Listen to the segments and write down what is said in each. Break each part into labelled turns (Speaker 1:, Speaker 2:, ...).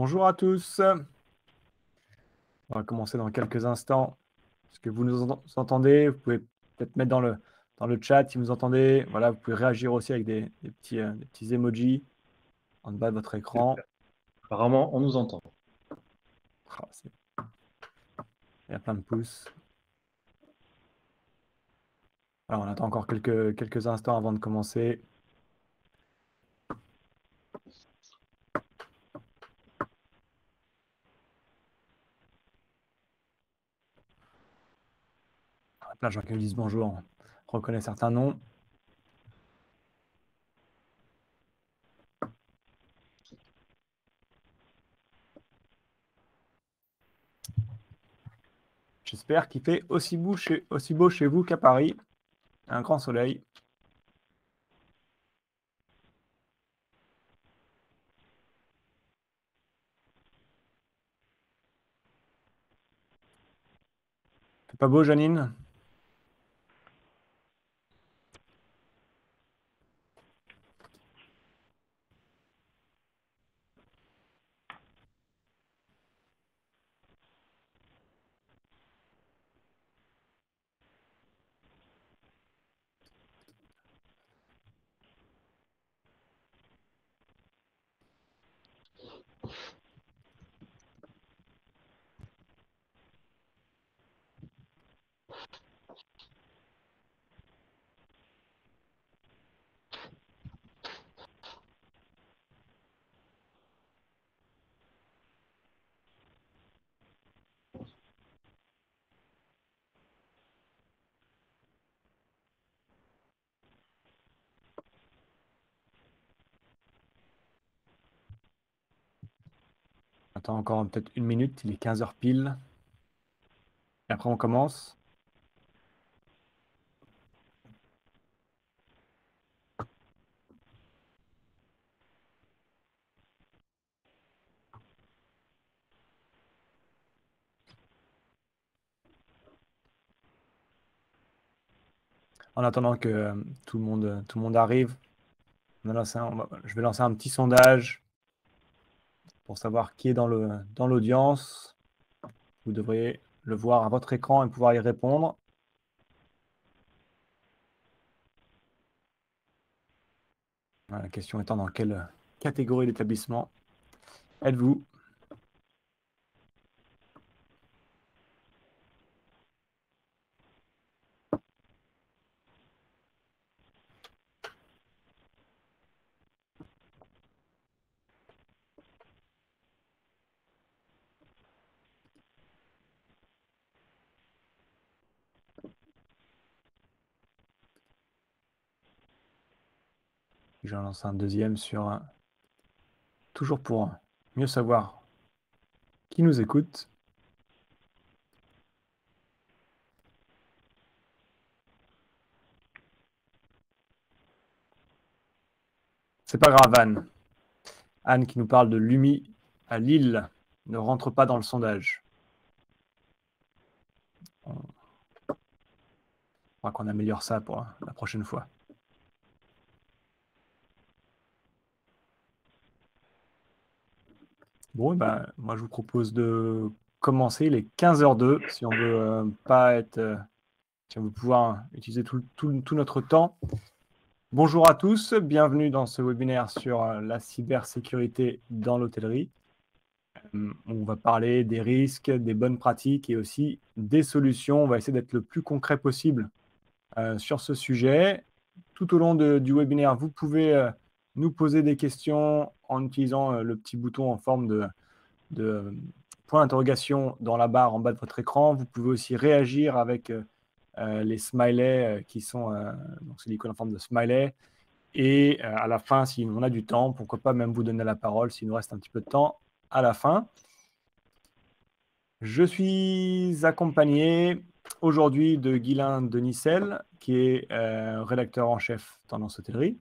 Speaker 1: Bonjour à tous. On va commencer dans quelques instants. Est-ce que vous nous entendez? Vous pouvez peut-être mettre dans le chat si vous entendez. Voilà, vous pouvez réagir aussi avec des petits emojis en bas de votre écran.
Speaker 2: Apparemment, on nous entend.
Speaker 1: Ah, il y a plein de pouces. Alors, on attend encore quelques instants avant de commencer. Il y a plein de gens qui me disent bonjour. On reconnaît certains noms. J'espère qu'il fait aussi beau chez vous qu'à Paris. Un grand soleil. C'est pas beau, Janine? Attends encore peut-être une minute. Il est 15 heures pile. Et après, on commence. En attendant que tout le monde arrive, je vais lancer un petit sondage pour savoir qui est dans l'audience. Vous devriez le voir à votre écran et pouvoir y répondre. La question étant dans quelle catégorie d'établissement êtes-vous? Je vais en lancer un deuxième toujours pour mieux savoir qui nous écoute. C'est pas grave, Anne. Anne qui nous parle de l'UMI à Lille ne rentre pas dans le sondage. On faudra qu'on améliore ça pour la prochaine fois. Bon, ben, moi, je vous propose de commencer. Il est 15h02. Si on veut pas être, si on veut pouvoir utiliser tout notre temps. Bonjour à tous, bienvenue dans ce webinaire sur la cybersécurité dans l'hôtellerie. On va parler des risques, des bonnes pratiques et aussi des solutions. On va essayer d'être le plus concret possible sur ce sujet. Tout au long du webinaire, vous pouvez nous poser des questions en utilisant le petit bouton en forme de point d'interrogation dans la barre en bas de votre écran. Vous pouvez aussi réagir avec les smileys qui sont, donc c'est l'icône en forme de smiley. Et à la fin, si on a du temps, pourquoi pas même vous donner la parole s'il nous reste un petit peu de temps à la fin. Je suis accompagné aujourd'hui de Guylain Denicel, qui est rédacteur en chef Tendance Hôtellerie.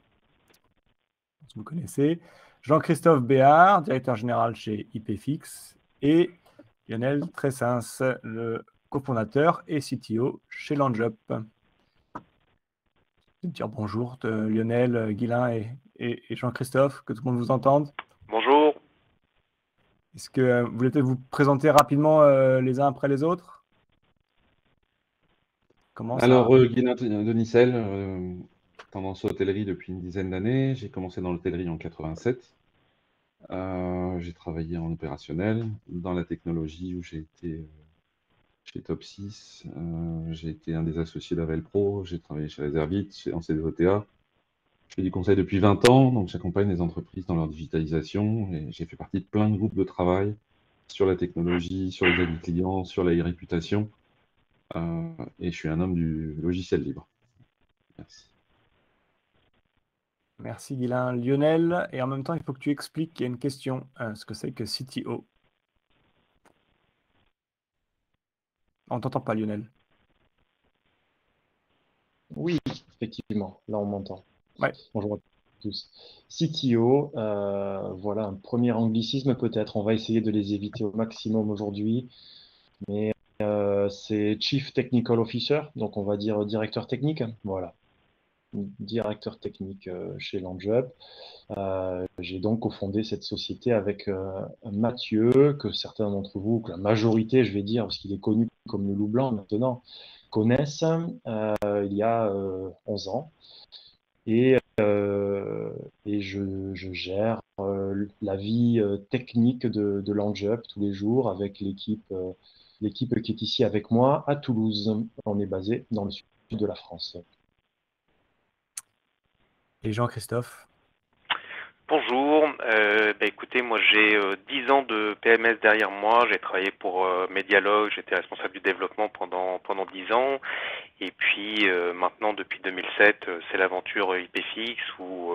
Speaker 1: Vous connaissez. Jean-Christophe Béard, directeur général chez IPFix. Et Lionel Tressens, le cofondateur et CTO chez Landjup. Je vais dire bonjour de Lionel, Guylain et Jean-Christophe, que tout le monde vous entende.
Speaker 3: Bonjour.
Speaker 1: Est-ce que vous voulez peut-être vous présenter rapidement les uns après les autres? Comment ça?
Speaker 3: Alors, Guilain Denicelle, tendance hôtellerie depuis une dizaine d'années. J'ai commencé dans l'hôtellerie en 87. J'ai travaillé en opérationnel, dans la technologie où j'ai été chez Top 6. J'ai été un des associés d'Avel Pro. J'ai travaillé chez Reservit, en CDOTA. Je fais du conseil depuis 20 ans, donc j'accompagne les entreprises dans leur digitalisation. Et j'ai fait partie de plein de groupes de travail sur la technologie, sur les avis clients, sur la réputation. Et je suis un homme du logiciel libre. Merci.
Speaker 1: Merci Guilain. Lionel, et en même temps, il faut que tu expliques qu'il y a une question, ce que c'est que CTO. On ne t'entend pas, Lionel.
Speaker 2: Oui, effectivement, là on m'entend.
Speaker 1: Ouais.
Speaker 2: Bonjour à tous. CTO, voilà un premier anglicisme peut-être, on va essayer de les éviter au maximum aujourd'hui, mais c'est Chief Technical Officer, donc on va dire directeur technique, voilà. Directeur technique chez Landjob. J'ai donc cofondé cette société avec Mathieu, que certains d'entre vous, que la majorité, je vais dire, parce qu'il est connu comme le loup blanc maintenant, connaissent il y a 11 ans. Et je gère la vie technique de Landjob tous les jours avec l'équipe qui est ici avec moi à Toulouse. On est basé dans le sud de la France.
Speaker 1: Et Jean-Christophe?
Speaker 4: Bonjour, écoutez, moi j'ai 10 ans de PMS derrière moi, j'ai travaillé pour Medialog, j'étais responsable du développement pendant 10 ans, et puis maintenant depuis 2007 c'est l'aventure IPFix où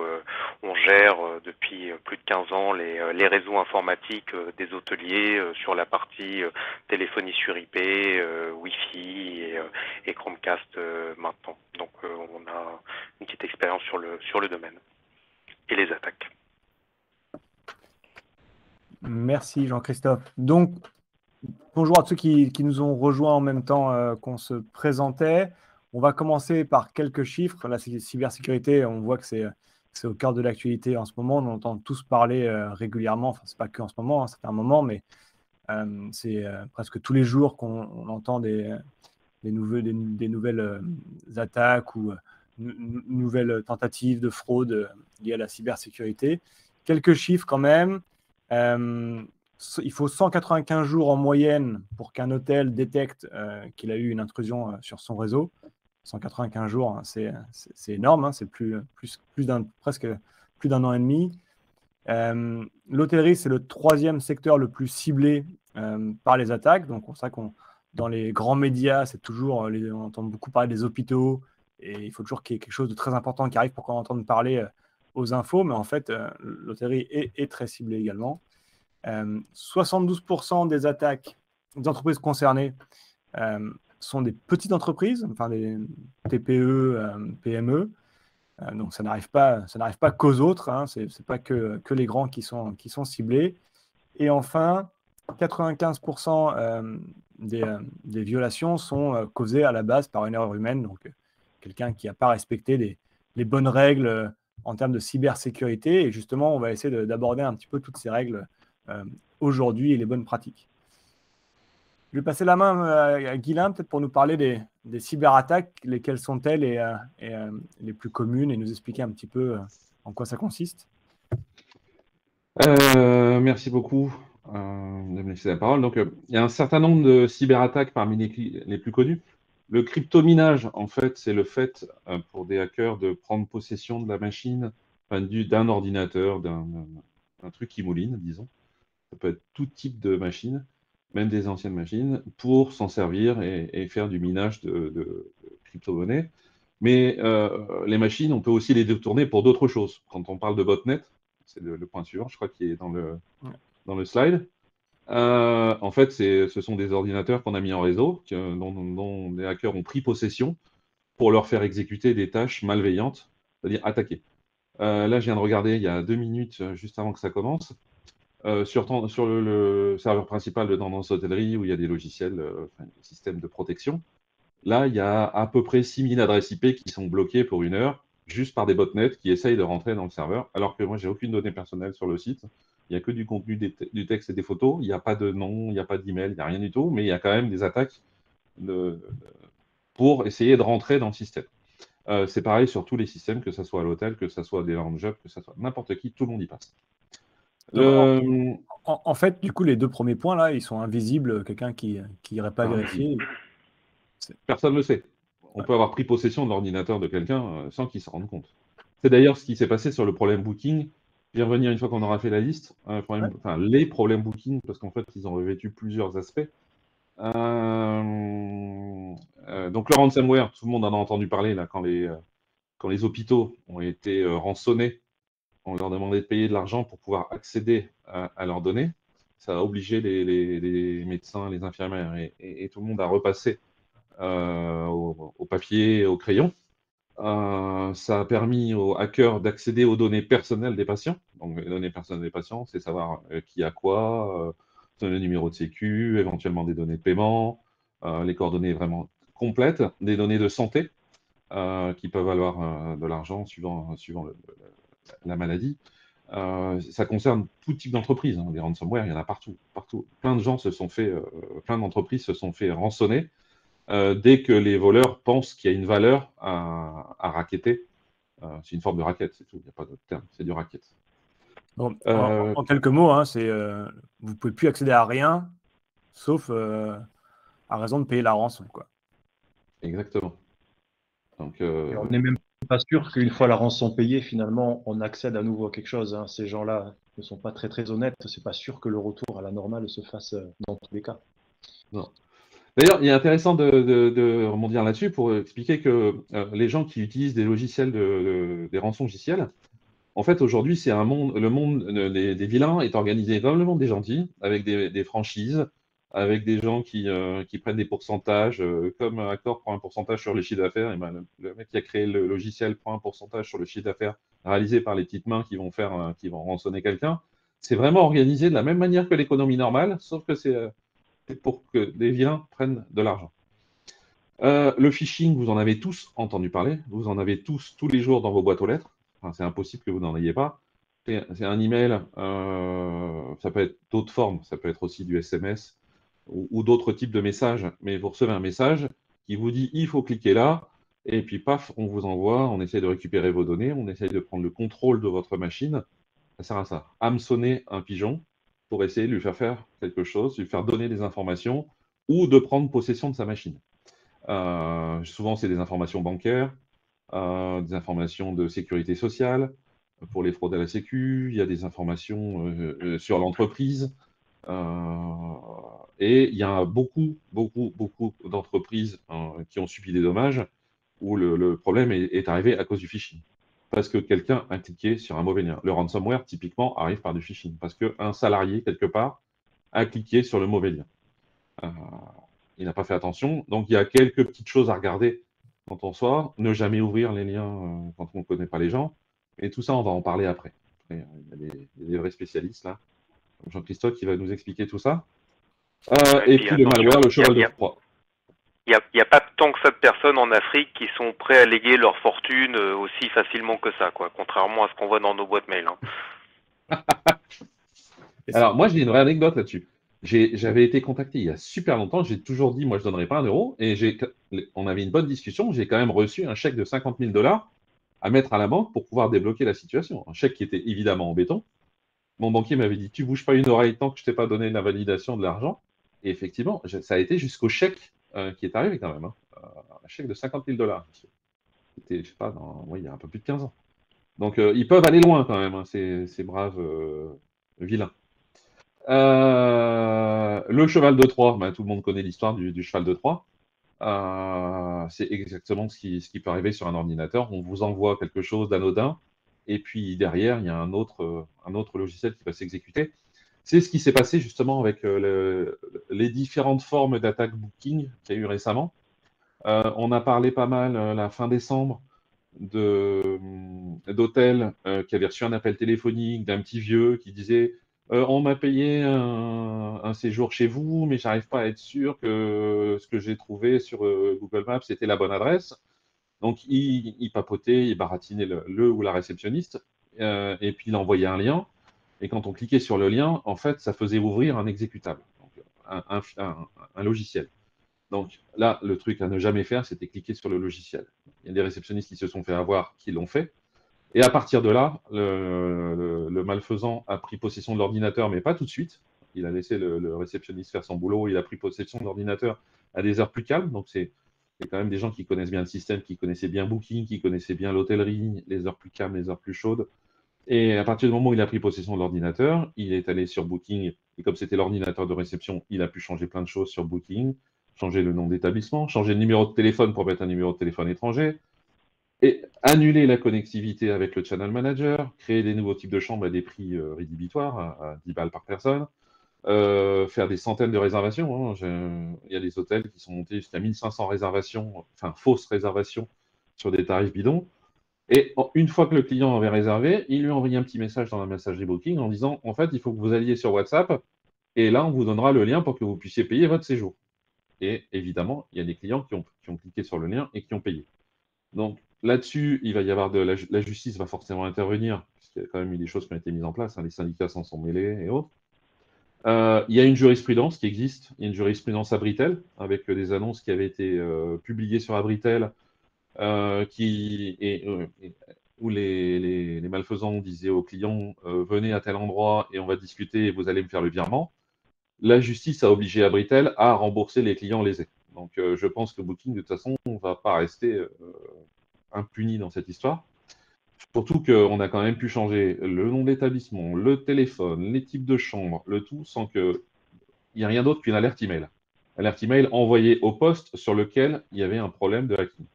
Speaker 4: on gère depuis plus de 15 ans les réseaux informatiques des hôteliers sur la partie téléphonie sur IP, Wi-Fi et Chromecast maintenant. Donc on a une petite expérience sur le domaine et les attaques.
Speaker 1: Merci Jean-Christophe. Donc, bonjour à ceux qui nous ont rejoints en même temps qu'on se présentait. On va commencer par quelques chiffres. La cybersécurité, on voit que c'est au cœur de l'actualité en ce moment. On entend tous parler régulièrement. Enfin, c'est pas que en ce moment, hein, ça fait un moment, mais c'est presque tous les jours qu'on entend des nouvelles attaques ou nouvelles tentatives de fraude liées à la cybersécurité. Quelques chiffres quand même. Il faut 195 jours en moyenne pour qu'un hôtel détecte qu'il a eu une intrusion sur son réseau. 195 jours, hein, c'est énorme, hein, c'est presque plus d'un an et demi. L'hôtellerie, c'est le troisième secteur le plus ciblé par les attaques. Donc, c'est ça dans les grands médias, c'est toujours, on entend beaucoup parler des hôpitaux, et il faut toujours qu'il y ait quelque chose de très important qui arrive pour qu'on entende parler aux infos, mais en fait, l'hôtellerie est très ciblée également. 72% des attaques des entreprises concernées sont des petites entreprises, enfin des TPE, PME. Donc ça n'arrive pas qu'aux autres, hein, c'est pas que les grands qui sont ciblés. Et enfin, 95% des violations sont causées à la base par une erreur humaine, donc quelqu'un qui n'a pas respecté les bonnes règles en termes de cybersécurité. Et justement, on va essayer d'aborder un petit peu toutes ces règles aujourd'hui et les bonnes pratiques. Je vais passer la main à Guilain, peut-être pour nous parler des cyberattaques, lesquelles sont-elles et les plus communes, et nous expliquer un petit peu en quoi ça consiste.
Speaker 3: Merci beaucoup de me laisser la parole. Donc, il y a un certain nombre de cyberattaques parmi les plus connus. Le cryptominage, en fait, c'est le fait pour des hackers de prendre possession de la machine, enfin, d'un ordinateur, d'un truc qui mouline, disons. Ça peut être tout type de machine, même des anciennes machines, pour s'en servir et faire du minage de crypto-monnaies. Mais les machines, on peut aussi les détourner pour d'autres choses. Quand on parle de botnet, c'est le point suivant, je crois, qui est dans le slide. En fait, ce sont des ordinateurs qu'on a mis en réseau, dont des hackers ont pris possession pour leur faire exécuter des tâches malveillantes, c'est-à-dire attaquer. Là, je viens de regarder il y a 2 minutes, juste avant que ça commence, sur le serveur principal de Tendance Hôtellerie, où il y a des logiciels, des systèmes de protection. Là, il y a à peu près 6000 adresses IP qui sont bloquées pour 1 heure, juste par des botnets qui essayent de rentrer dans le serveur, alors que moi, j'ai aucune donnée personnelle sur le site. Il n'y a que du contenu, du texte et des photos. Il n'y a pas de nom, il n'y a pas d'email, il n'y a rien du tout. Mais il y a quand même des attaques pour essayer de rentrer dans le système. C'est pareil sur tous les systèmes, que ce soit à l'hôtel, que ce soit des lounge jobs, que ce soit n'importe qui, tout le monde y passe.
Speaker 1: Donc, en fait, du coup, les deux premiers points, là, ils sont invisibles. Quelqu'un qui n'irait pas vérifier.
Speaker 3: Personne ne le sait. On peut avoir pris possession de l'ordinateur de quelqu'un sans qu'il se rende compte. C'est d'ailleurs ce qui s'est passé sur le problème booking. Je vais revenir une fois qu'on aura fait la liste. Les problèmes booking, parce qu'en fait, ils ont revêtu plusieurs aspects. Donc, le ransomware, tout le monde en a entendu parler là, quand les hôpitaux ont été rançonnés. On leur demandait de payer de l'argent pour pouvoir accéder à leurs données. Ça a obligé les médecins, les infirmières et tout le monde à repasser au papier et au crayon. Ça a permis aux hackers d'accéder aux données personnelles des patients. Donc, les données personnelles des patients, c'est savoir qui a quoi, le numéro de sécu, éventuellement des données de paiement, les coordonnées vraiment complètes, des données de santé qui peuvent valoir de l'argent suivant la maladie. Ça concerne tout type d'entreprise. Les ransomware, il y en a partout. Plein de gens plein d'entreprises se sont fait rançonner dès que les voleurs pensent qu'il y a une valeur à racketter. C'est une forme de racket, c'est tout. Il n'y a pas d'autre terme. C'est du racket.
Speaker 1: Bon, en quelques mots, hein, vous ne pouvez plus accéder à rien, sauf à raison de payer la rançon, quoi.
Speaker 3: Exactement. Donc,
Speaker 2: on n'est même pas sûr qu'une fois la rançon payée, finalement, on accède à nouveau à quelque chose. Hein. Ces gens-là ne sont pas très très honnêtes. C'est pas sûr que le retour à la normale se fasse dans tous les cas.
Speaker 3: Non. D'ailleurs, il est intéressant de rebondir là-dessus pour expliquer que les gens qui utilisent des logiciels, des rançongiciels, en fait, aujourd'hui, c'est le monde des vilains est organisé dans le monde des gentils, avec des franchises, avec des gens qui prennent des pourcentages, comme Accor prend un pourcentage sur le chiffre d'affaires, et ben, le mec qui a créé le logiciel prend un pourcentage sur le chiffre d'affaires réalisé par les petites mains qui vont rançonner quelqu'un. C'est vraiment organisé de la même manière que l'économie normale, sauf que c'est pour que les vilains prennent de l'argent. Le phishing, vous en avez tous entendu parler, vous en avez tous les jours dans vos boîtes aux lettres. Enfin, c'est impossible que vous n'en ayez pas. C'est un email, ça peut être d'autres formes, ça peut être aussi du SMS ou d'autres types de messages, mais vous recevez un message qui vous dit il faut cliquer là, et puis paf, on vous envoie, on essaie de récupérer vos données, on essaie de prendre le contrôle de votre machine. Ça sert à ça, hameçonner un pigeon pour essayer de lui faire quelque chose, lui faire donner des informations ou de prendre possession de sa machine. Souvent, c'est des informations bancaires, des informations de sécurité sociale pour les fraudes à la Sécu, il y a des informations sur l'entreprise. Et il y a beaucoup d'entreprises qui ont subi des dommages où le problème est arrivé à cause du phishing. Parce que quelqu'un a cliqué sur un mauvais lien. Le ransomware, typiquement, arrive par du phishing. Parce qu'un salarié, quelque part, a cliqué sur le mauvais lien. Il n'a pas fait attention. Donc, il y a quelques petites choses à regarder quand on sort. Ne jamais ouvrir les liens quand on ne connaît pas les gens. Et tout ça, on va en parler après. Il y a des vrais spécialistes, là. Jean-Christophe qui va nous expliquer tout ça. Et puis le malware, le cheval de Troie.
Speaker 4: Il n'y a pas tant que ça de personnes en Afrique qui sont prêts à léguer leur fortune aussi facilement que ça, quoi, contrairement à ce qu'on voit dans nos boîtes mail. Hein.
Speaker 3: Alors, moi, j'ai une vraie anecdote là-dessus. J'avais été contacté il y a super longtemps. J'ai toujours dit, moi, je ne donnerai pas €. Et on avait une bonne discussion. J'ai quand même reçu un chèque de 50 000 $ à mettre à la banque pour pouvoir débloquer la situation. Un chèque qui était évidemment en béton. Mon banquier m'avait dit, tu bouges pas une oreille tant que je t'ai pas donné la validation de l'argent. Et effectivement, ça a été jusqu'au chèque qui est arrivé quand même. Hein. Un chèque de 50 000 $. C'était, je sais pas, il y a un peu plus de 15 ans. Donc, ils peuvent aller loin quand même, hein, ces braves vilains. Le cheval de Troie, tout le monde connaît l'histoire du cheval de Troie. C'est exactement ce qui peut arriver sur un ordinateur. On vous envoie quelque chose d'anodin, et puis derrière, il y a un autre logiciel qui va s'exécuter. C'est ce qui s'est passé justement avec les différentes formes d'attaque booking qu'il y a eu récemment. On a parlé pas mal la fin décembre d'hôtels qui avaient reçu un appel téléphonique d'un petit vieux qui disait on m'a payé un séjour chez vous, mais j'arrive pas à être sûr que ce que j'ai trouvé sur Google Maps c'était la bonne adresse. Donc il papotait, il baratinait le ou la réceptionniste, et puis il envoyait un lien. Et quand on cliquait sur le lien, en fait, ça faisait ouvrir un exécutable, donc un logiciel. Donc là, le truc à ne jamais faire, c'était cliquer sur le logiciel. Il y a des réceptionnistes qui se sont fait avoir, qui l'ont fait. Et à partir de là, le malfaisant a pris possession de l'ordinateur, mais pas tout de suite. Il a laissé le réceptionniste faire son boulot. Il a pris possession de l'ordinateur à des heures plus calmes. Donc c'est quand même des gens qui connaissent bien le système, qui connaissaient bien Booking, qui connaissaient bien l'hôtellerie, les heures plus calmes, les heures plus chaudes. Et à partir du moment où il a pris possession de l'ordinateur, il est allé sur Booking. Et comme c'était l'ordinateur de réception, il a pu changer plein de choses sur Booking, changer le nom d'établissement, changer le numéro de téléphone pour mettre un numéro de téléphone étranger, et annuler la connectivité avec le channel manager, créer des nouveaux types de chambres à des prix rédhibitoires, à 10 balles par personne, faire des centaines de réservations. Il y a des hôtels qui sont montés jusqu'à 1500 réservations, enfin fausses réservations, sur des tarifs bidons. Et une fois que le client avait réservé, il lui a envoyé un petit message dans la messagerie Booking en disant, en fait, il faut que vous alliez sur WhatsApp, et là, on vous donnera le lien pour que vous puissiez payer votre séjour. Et évidemment, il y a des clients qui ont cliqué sur le lien et qui ont payé. Donc là-dessus, il va y avoir la justice va forcément intervenir, puisqu'il y a quand même eu des choses qui ont été mises en place, hein, les syndicats s'en sont mêlés et autres. Il y a une jurisprudence qui existe, il y a une jurisprudence Abritel, avec des annonces qui avaient été publiées sur Abritel, où les malfaisants disaient aux clients venez à tel endroit et on va discuter et vous allez me faire le virement. La justice a obligé Abritel à rembourser les clients lésés. Donc je pense que Booking, de toute façon, ne va pas rester impuni dans cette histoire. Surtout qu'on a quand même pu changer le nom d'établissement, le téléphone, les types de chambres, le tout, sans qu'il n'y ait rien d'autre qu'une alerte email. Alerte email envoyée au poste sur lequel il y avait un problème de hacking.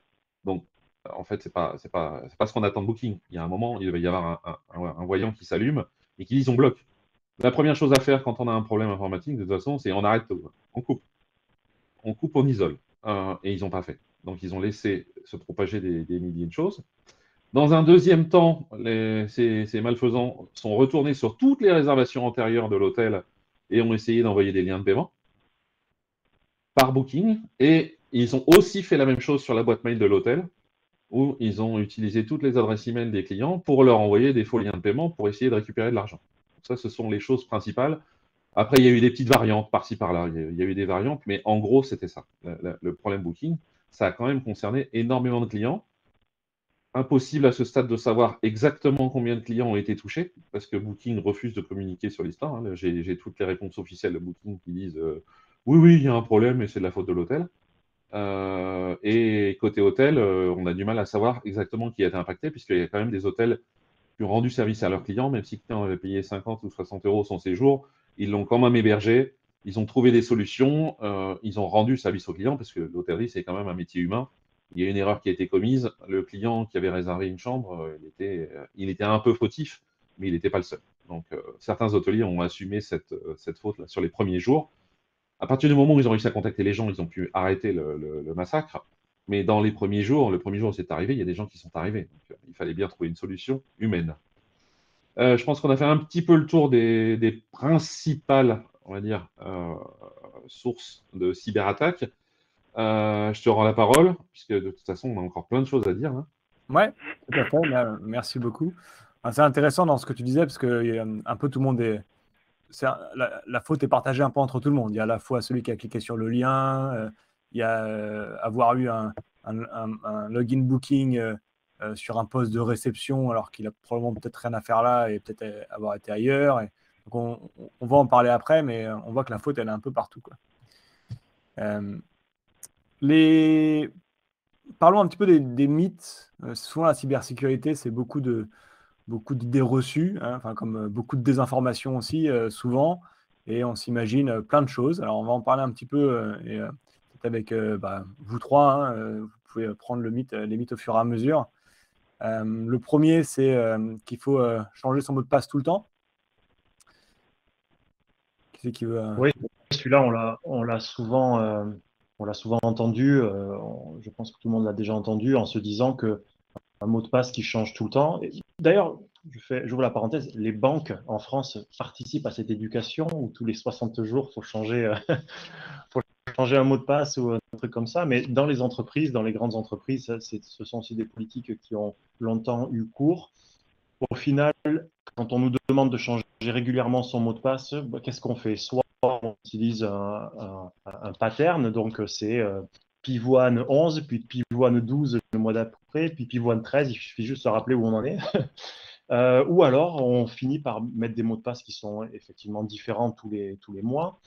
Speaker 3: Donc, en fait, c'est pas ce qu'on attend de Booking. Il y a un moment, il va y avoir un voyant qui s'allume et qui dit on bloque. La première chose à faire quand on a un problème informatique, de toute façon, c'est on arrête tout. On coupe. On coupe, on isole. Et ils n'ont pas fait. Donc, ils ont laissé se propager des milliers de choses. Dans un deuxième temps, ces malfaisants sont retournés sur toutes les réservations antérieures de l'hôtel et ont essayé d'envoyer des liens de paiement par Booking. Et ils ont aussi fait la même chose sur la boîte mail de l'hôtel, où ils ont utilisé toutes les adresses email des clients pour leur envoyer des faux liens de paiement pour essayer de récupérer de l'argent. Ça, ce sont les choses principales. Après, il y a eu des petites variantes par-ci, par-là. Il y a eu des variantes, mais en gros, c'était ça. Le problème Booking, ça a quand même concerné énormément de clients. Impossible à ce stade de savoir exactement combien de clients ont été touchés, parce que Booking refuse de communiquer sur l'histoire. Hein. J'ai toutes les réponses officielles de Booking qui disent oui, oui, il y a un problème et c'est de la faute de l'hôtel. Et côté hôtel, on a du mal à savoir exactement qui a été impacté, puisqu'il y a quand même des hôtels qui ont rendu service à leurs clients, même si le client avait payé 50 ou 60 euros son séjour, ils l'ont quand même hébergé, ils ont trouvé des solutions, ils ont rendu service aux clients, parce que l'hôtellerie, c'est quand même un métier humain. Il y a une erreur qui a été commise, le client qui avait réservé une chambre, il était un peu fautif, mais il n'était pas le seul. Donc certains hôteliers ont assumé cette faute-là sur les premiers jours. À partir du moment où ils ont réussi à contacter les gens, ils ont pu arrêter le massacre. Mais dans les premiers jours, le premier jour où c'est arrivé, il y a des gens qui sont arrivés. Donc, il fallait bien trouver une solution humaine. Je pense qu'on a fait un petit peu le tour des principales, on va dire, sources de cyberattaques. Je te rends la parole, puisque de toute façon, on a encore plein de choses à dire. Hein.
Speaker 1: Ouais, tout à fait. Merci beaucoup. C'est intéressant dans ce que tu disais, parce que un peu tout le monde est. La faute est partagée un peu entre tout le monde. Il y a à la fois celui qui a cliqué sur le lien, il y a avoir eu un login booking sur un poste de réception alors qu'il a probablement peut-être rien à faire là et peut-être avoir été ailleurs. Donc on va en parler après, mais on voit que la faute, elle est un peu partout, quoi. Parlons un petit peu des mythes. Souvent, la cybersécurité, c'est beaucoup d'idées reçues, hein, comme beaucoup de désinformation aussi, souvent, et on s'imagine plein de choses. Alors, on va en parler un petit peu, et peut-être avec vous trois, hein, vous pouvez prendre les mythes au fur et à mesure. Le premier, c'est qu'il faut changer son mot de passe tout le temps. Qui c'est qui veut
Speaker 2: Oui, celui-là, on l'a souvent entendu. Je pense que tout le monde l'a déjà entendu en se disant que un mot de passe qui change tout le temps. D'ailleurs, j'ouvre la parenthèse, les banques en France participent à cette éducation où tous les 60 jours, il faut changer un mot de passe ou un truc comme ça. Mais dans les entreprises, dans les grandes entreprises, ce sont aussi des politiques qui ont longtemps eu cours. Au final, quand on nous demande de changer régulièrement son mot de passe, qu'est-ce qu'on fait? Soit on utilise un pattern, donc c'est pivoine 11, puis pivoine 12 le mois d'après, puis pivoine 13, il suffit juste de se rappeler où on en est. Ou alors on finit par mettre des mots de passe qui sont effectivement différents tous les mois,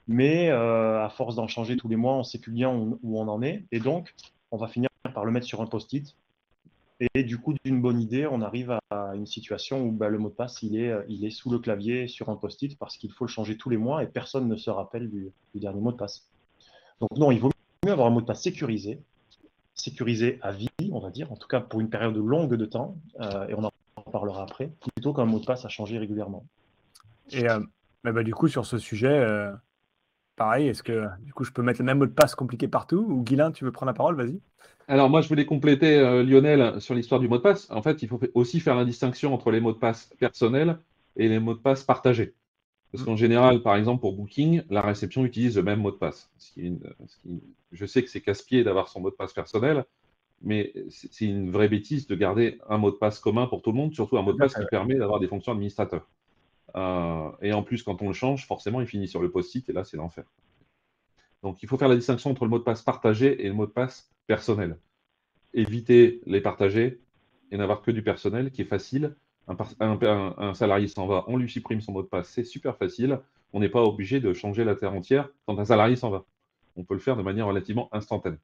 Speaker 2: mais à force d'en changer tous les mois, on ne sait plus bien où on en est, et donc on va finir par le mettre sur un post-it. Et du coup, d'une bonne idée, on arrive à une situation où le mot de passe, il est sous le clavier sur un post-it parce qu'il faut le changer tous les mois et personne ne se rappelle du dernier mot de passe. Donc non, il vaut mieux avoir un mot de passe sécurisé à vie, on va dire, en tout cas pour une période longue de temps, et on en parlera après, plutôt qu'un mot de passe à changer régulièrement.
Speaker 1: Et du coup, sur ce sujet, pareil, est-ce que du coup, je peux mettre le même mot de passe compliqué partout? Ou Guylain, tu veux prendre la parole? Vas-y.
Speaker 3: Alors moi, je voulais compléter Lionel sur l'histoire du mot de passe. En fait, il faut aussi faire la distinction entre les mots de passe personnels et les mots de passe partagés. Parce qu'en général, par exemple, pour Booking, la réception utilise le même mot de passe. Je sais que c'est casse-pied d'avoir son mot de passe personnel, mais c'est une vraie bêtise de garder un mot de passe commun pour tout le monde, surtout un mot de passe qui permet d'avoir des fonctions administrateurs. Et en plus, quand on le change, forcément, il finit sur le post-it, et là, c'est l'enfer. Donc, il faut faire la distinction entre le mot de passe partagé et le mot de passe personnel. Éviter les partagés et n'avoir que du personnel qui est facile. Un salarié s'en va, on lui supprime son mot de passe, c'est super facile. On n'est pas obligé de changer la terre entière quand un salarié s'en va. On peut le faire de manière relativement instantanée.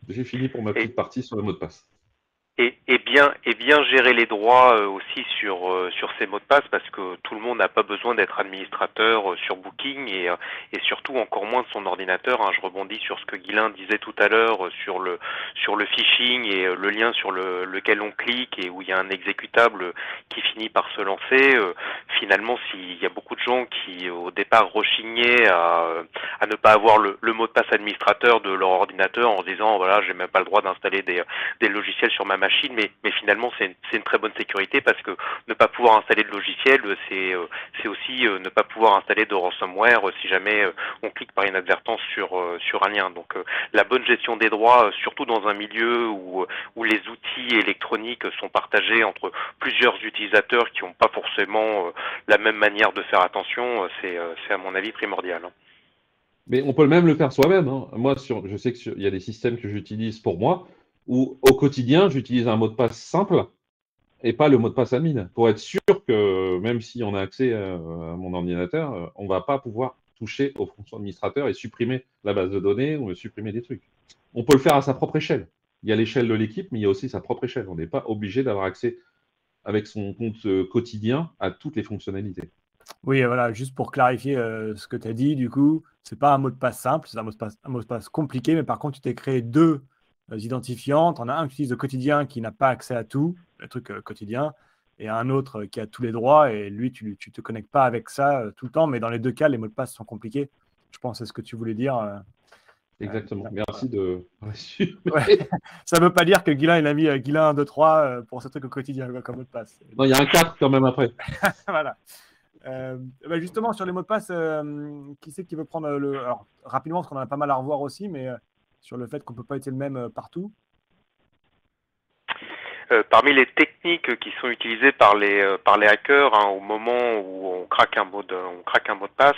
Speaker 3: J'ai fini pour ma petite partie sur le mot de passe.
Speaker 4: Et bien gérer les droits aussi sur ces mots de passe, parce que tout le monde n'a pas besoin d'être administrateur sur Booking et surtout encore moins de son ordinateur. Hein. Je rebondis sur ce que Guylain disait tout à l'heure sur le phishing et le lien sur lequel on clique et où il y a un exécutable qui finit par se lancer. Finalement, s'il y a beaucoup de gens qui au départ rechignaient à ne pas avoir le mot de passe administrateur de leur ordinateur en se disant voilà, j'ai même pas le droit d'installer des logiciels sur ma machine, mais finalement c'est une très bonne sécurité, parce que ne pas pouvoir installer de logiciel, c'est aussi ne pas pouvoir installer de ransomware si jamais on clique par inadvertance sur un lien. Donc la bonne gestion des droits, surtout dans un milieu où les outils électroniques sont partagés entre plusieurs utilisateurs qui n'ont pas forcément la même manière de faire attention, c'est à mon avis primordial. Hein.
Speaker 3: Mais on peut même le faire soi-même. Hein. Moi, je sais qu'il y a des systèmes que j'utilise pour moi, où au quotidien, j'utilise un mot de passe simple et pas le mot de passe admin, pour être sûr que même si on a accès à mon ordinateur, on ne va pas pouvoir toucher aux fonctions administrateurs et supprimer la base de données ou supprimer des trucs. On peut le faire à sa propre échelle. Il y a l'échelle de l'équipe, mais il y a aussi sa propre échelle. On n'est pas obligé d'avoir accès avec son compte quotidien à toutes les fonctionnalités.
Speaker 1: Oui, voilà, juste pour clarifier ce que tu as dit, du coup, c'est pas un mot de passe simple, c'est un mot de passe compliqué, mais par contre, tu t'es créé deux identifiants. Tu en as un qui utilise au quotidien qui n'a pas accès à tout, le truc quotidien, et un autre qui a tous les droits, et lui, tu te connectes pas avec ça tout le temps, mais dans les deux cas, les mots de passe sont compliqués. Je pense que c'est ce que tu voulais dire.
Speaker 3: Exactement. Merci de résumer.
Speaker 1: Ouais. Ça ne veut pas dire que Guylain, il a mis Guylain 1, 2, 3 pour ce truc au quotidien comme mot de passe.
Speaker 3: Non, il y a un 4 quand même après.
Speaker 1: Voilà. Justement, sur les mots de passe, qui c'est qui veut prendre le. Alors, rapidement, parce qu'on en a pas mal à revoir aussi, mais sur le fait qu'on ne peut pas utiliser le même partout.
Speaker 4: Parmi les techniques qui sont utilisées par les hackers au moment où on craque un mot de passe,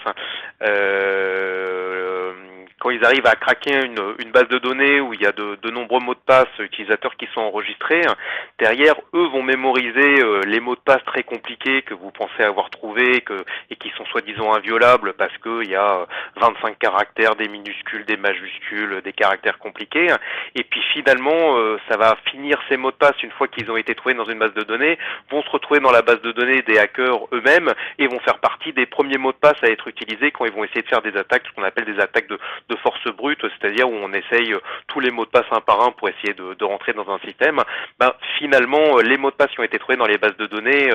Speaker 4: quand ils arrivent à craquer une base de données où il y a de nombreux mots de passe utilisateurs qui sont enregistrés, derrière, eux vont mémoriser les mots de passe très compliqués que vous pensez avoir trouvés et qui sont soi-disant inviolables parce qu'il y a 25 caractères, des minuscules, des majuscules, des caractères compliqués. Et puis finalement, ça va finir ces mots de passe, une fois qu'ils ont été trouvés dans une base de données, vont se retrouver dans la base de données des hackers eux-mêmes et vont faire partie des premiers mots de passe à être utilisés quand ils vont essayer de faire des attaques, ce qu'on appelle des attaques de force brute, c'est-à-dire où on essaye tous les mots de passe un par un pour essayer de rentrer dans un système. Finalement, les mots de passe qui ont été trouvés dans les bases de données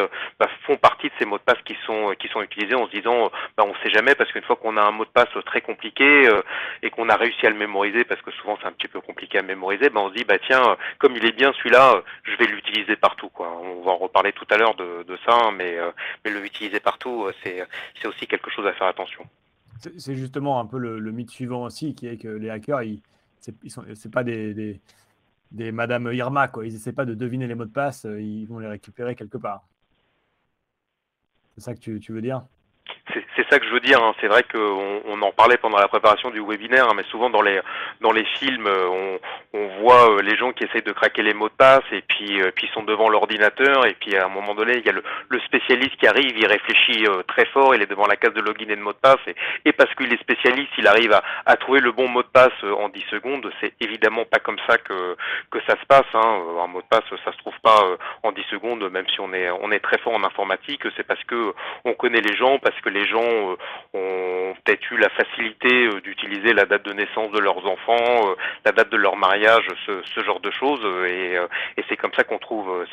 Speaker 4: font partie de ces mots de passe qui sont utilisés en se disant on sait jamais, parce qu'une fois qu'on a un mot de passe très compliqué et qu'on a réussi à le mémoriser, parce que souvent c'est un petit peu compliqué à mémoriser, on se dit tiens, comme il est bien celui-là, je vais l'utiliser partout, quoi. On va en reparler tout à l'heure de ça, mais le utiliser partout, c'est aussi quelque chose à faire attention.
Speaker 1: C'est justement un peu le mythe suivant aussi, qui est que les hackers, c'est pas des Madame Irma, quoi. Ils essaient pas de deviner les mots de passe, ils vont les récupérer quelque part. C'est ça que tu veux dire?
Speaker 4: C'est ça que je veux dire, hein. C'est vrai qu'on en parlait pendant la préparation du webinaire, hein, mais souvent dans les films, on voit les gens qui essayent de craquer les mots de passe et puis ils sont devant l'ordinateur et puis à un moment donné, il y a le spécialiste qui arrive, il réfléchit très fort, il est devant la case de login et de mot de passe et parce qu'il est spécialiste, il arrive à trouver le bon mot de passe en 10 secondes. C'est évidemment pas comme ça que ça se passe, hein. Un mot de passe, ça se trouve pas en 10 secondes, même si on est très fort en informatique. C'est parce que on connaît les gens, parce que les gens ont peut-être eu la facilité d'utiliser la date de naissance de leurs enfants, la date de leur mariage, ce genre de choses, et c'est comme ça qu'on trouve,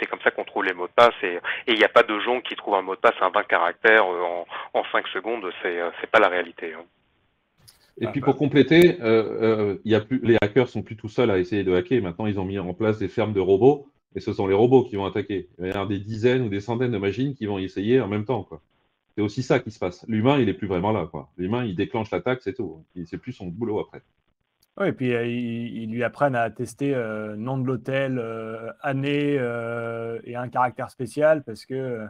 Speaker 4: les mots de passe, et il n'y a pas de gens qui trouvent un mot de passe à 20 caractères en 5 secondes, c'est pas la réalité, hein.
Speaker 3: Et puis pour compléter, les hackers sont plus tout seuls à essayer de hacker. Maintenant, ils ont mis en place des fermes de robots, et ce sont les robots qui vont attaquer. Il va y avoir des dizaines ou des centaines de machines qui vont essayer en même temps, quoi. C'est aussi ça qui se passe. L'humain, il n'est plus vraiment là, quoi. L'humain, il déclenche l'attaque, c'est tout. C'est plus son boulot après.
Speaker 1: Oui, et puis ils lui apprennent à tester nom de l'hôtel, année et un caractère spécial parce que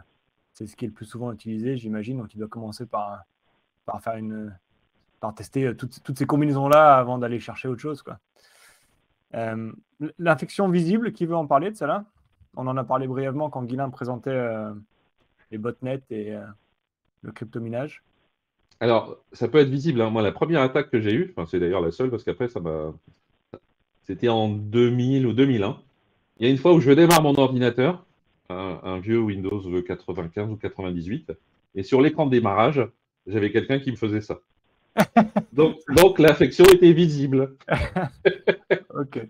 Speaker 1: c'est ce qui est le plus souvent utilisé, j'imagine. Donc il doit commencer par tester toutes ces combinaisons-là avant d'aller chercher autre chose, quoi. L'infection visible, qui veut en parler de celle-là? On en a parlé brièvement quand Guilain présentait les botnets et le cryptominage.
Speaker 3: Alors, ça peut être visible, hein. Moi, la première attaque que j'ai eue, c'est d'ailleurs la seule, parce qu'après, c'était en 2000 ou 2001. Il y a une fois où je démarre mon ordinateur, un vieux Windows 95 ou 98, et sur l'écran de démarrage, j'avais quelqu'un qui me faisait ça. Donc l'infection était visible.
Speaker 1: Ok.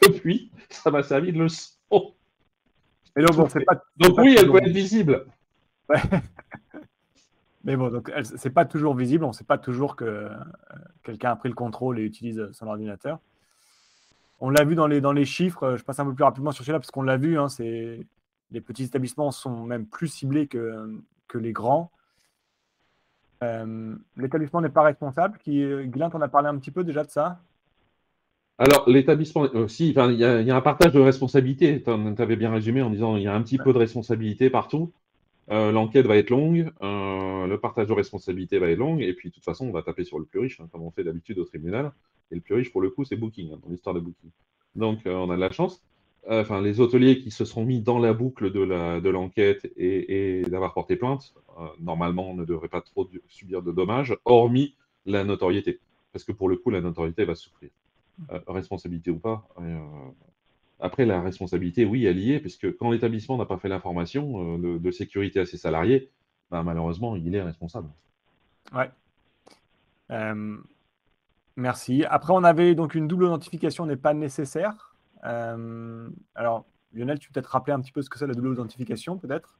Speaker 3: Depuis, ça m'a servi de leçon.
Speaker 1: Et donc, bon,
Speaker 3: donc oui, elle peut être visible.
Speaker 1: Ouais. Mais bon, donc c'est pas toujours visible, on ne sait pas toujours que quelqu'un a pris le contrôle et utilise son ordinateur. On l'a vu dans les chiffres, je passe un peu plus rapidement sur celui-là parce qu'on l'a vu, hein, les petits établissements sont même plus ciblés que les grands. L'établissement n'est pas responsable. Guilain, t'en as parlé un petit peu déjà de ça?
Speaker 3: Alors, l'établissement, si, il y a un partage de responsabilité. Tu avais bien résumé en disant il y a un petit peu de responsabilité partout. L'enquête va être longue, le partage de responsabilité va être long, et puis de toute façon, on va taper sur le plus riche, hein, comme on fait d'habitude au tribunal. Et le plus riche, pour le coup, c'est Booking, hein, dans l'histoire de Booking. Donc, on a de la chance. Les hôteliers qui se sont mis dans la boucle de l'enquête et d'avoir porté plainte, normalement, ne devraient pas trop subir de dommages, hormis la notoriété. Parce que pour le coup, la notoriété va souffrir. Responsabilité ou pas. Après, la responsabilité, oui, elle y est, puisque quand l'établissement n'a pas fait l'information de sécurité à ses salariés, malheureusement, il est responsable.
Speaker 1: Ouais. Merci. Après, on avait donc une double authentification n'est pas nécessaire. Alors, Lionel, tu peux peut-être rappeler un petit peu ce que c'est la double authentification, peut-être?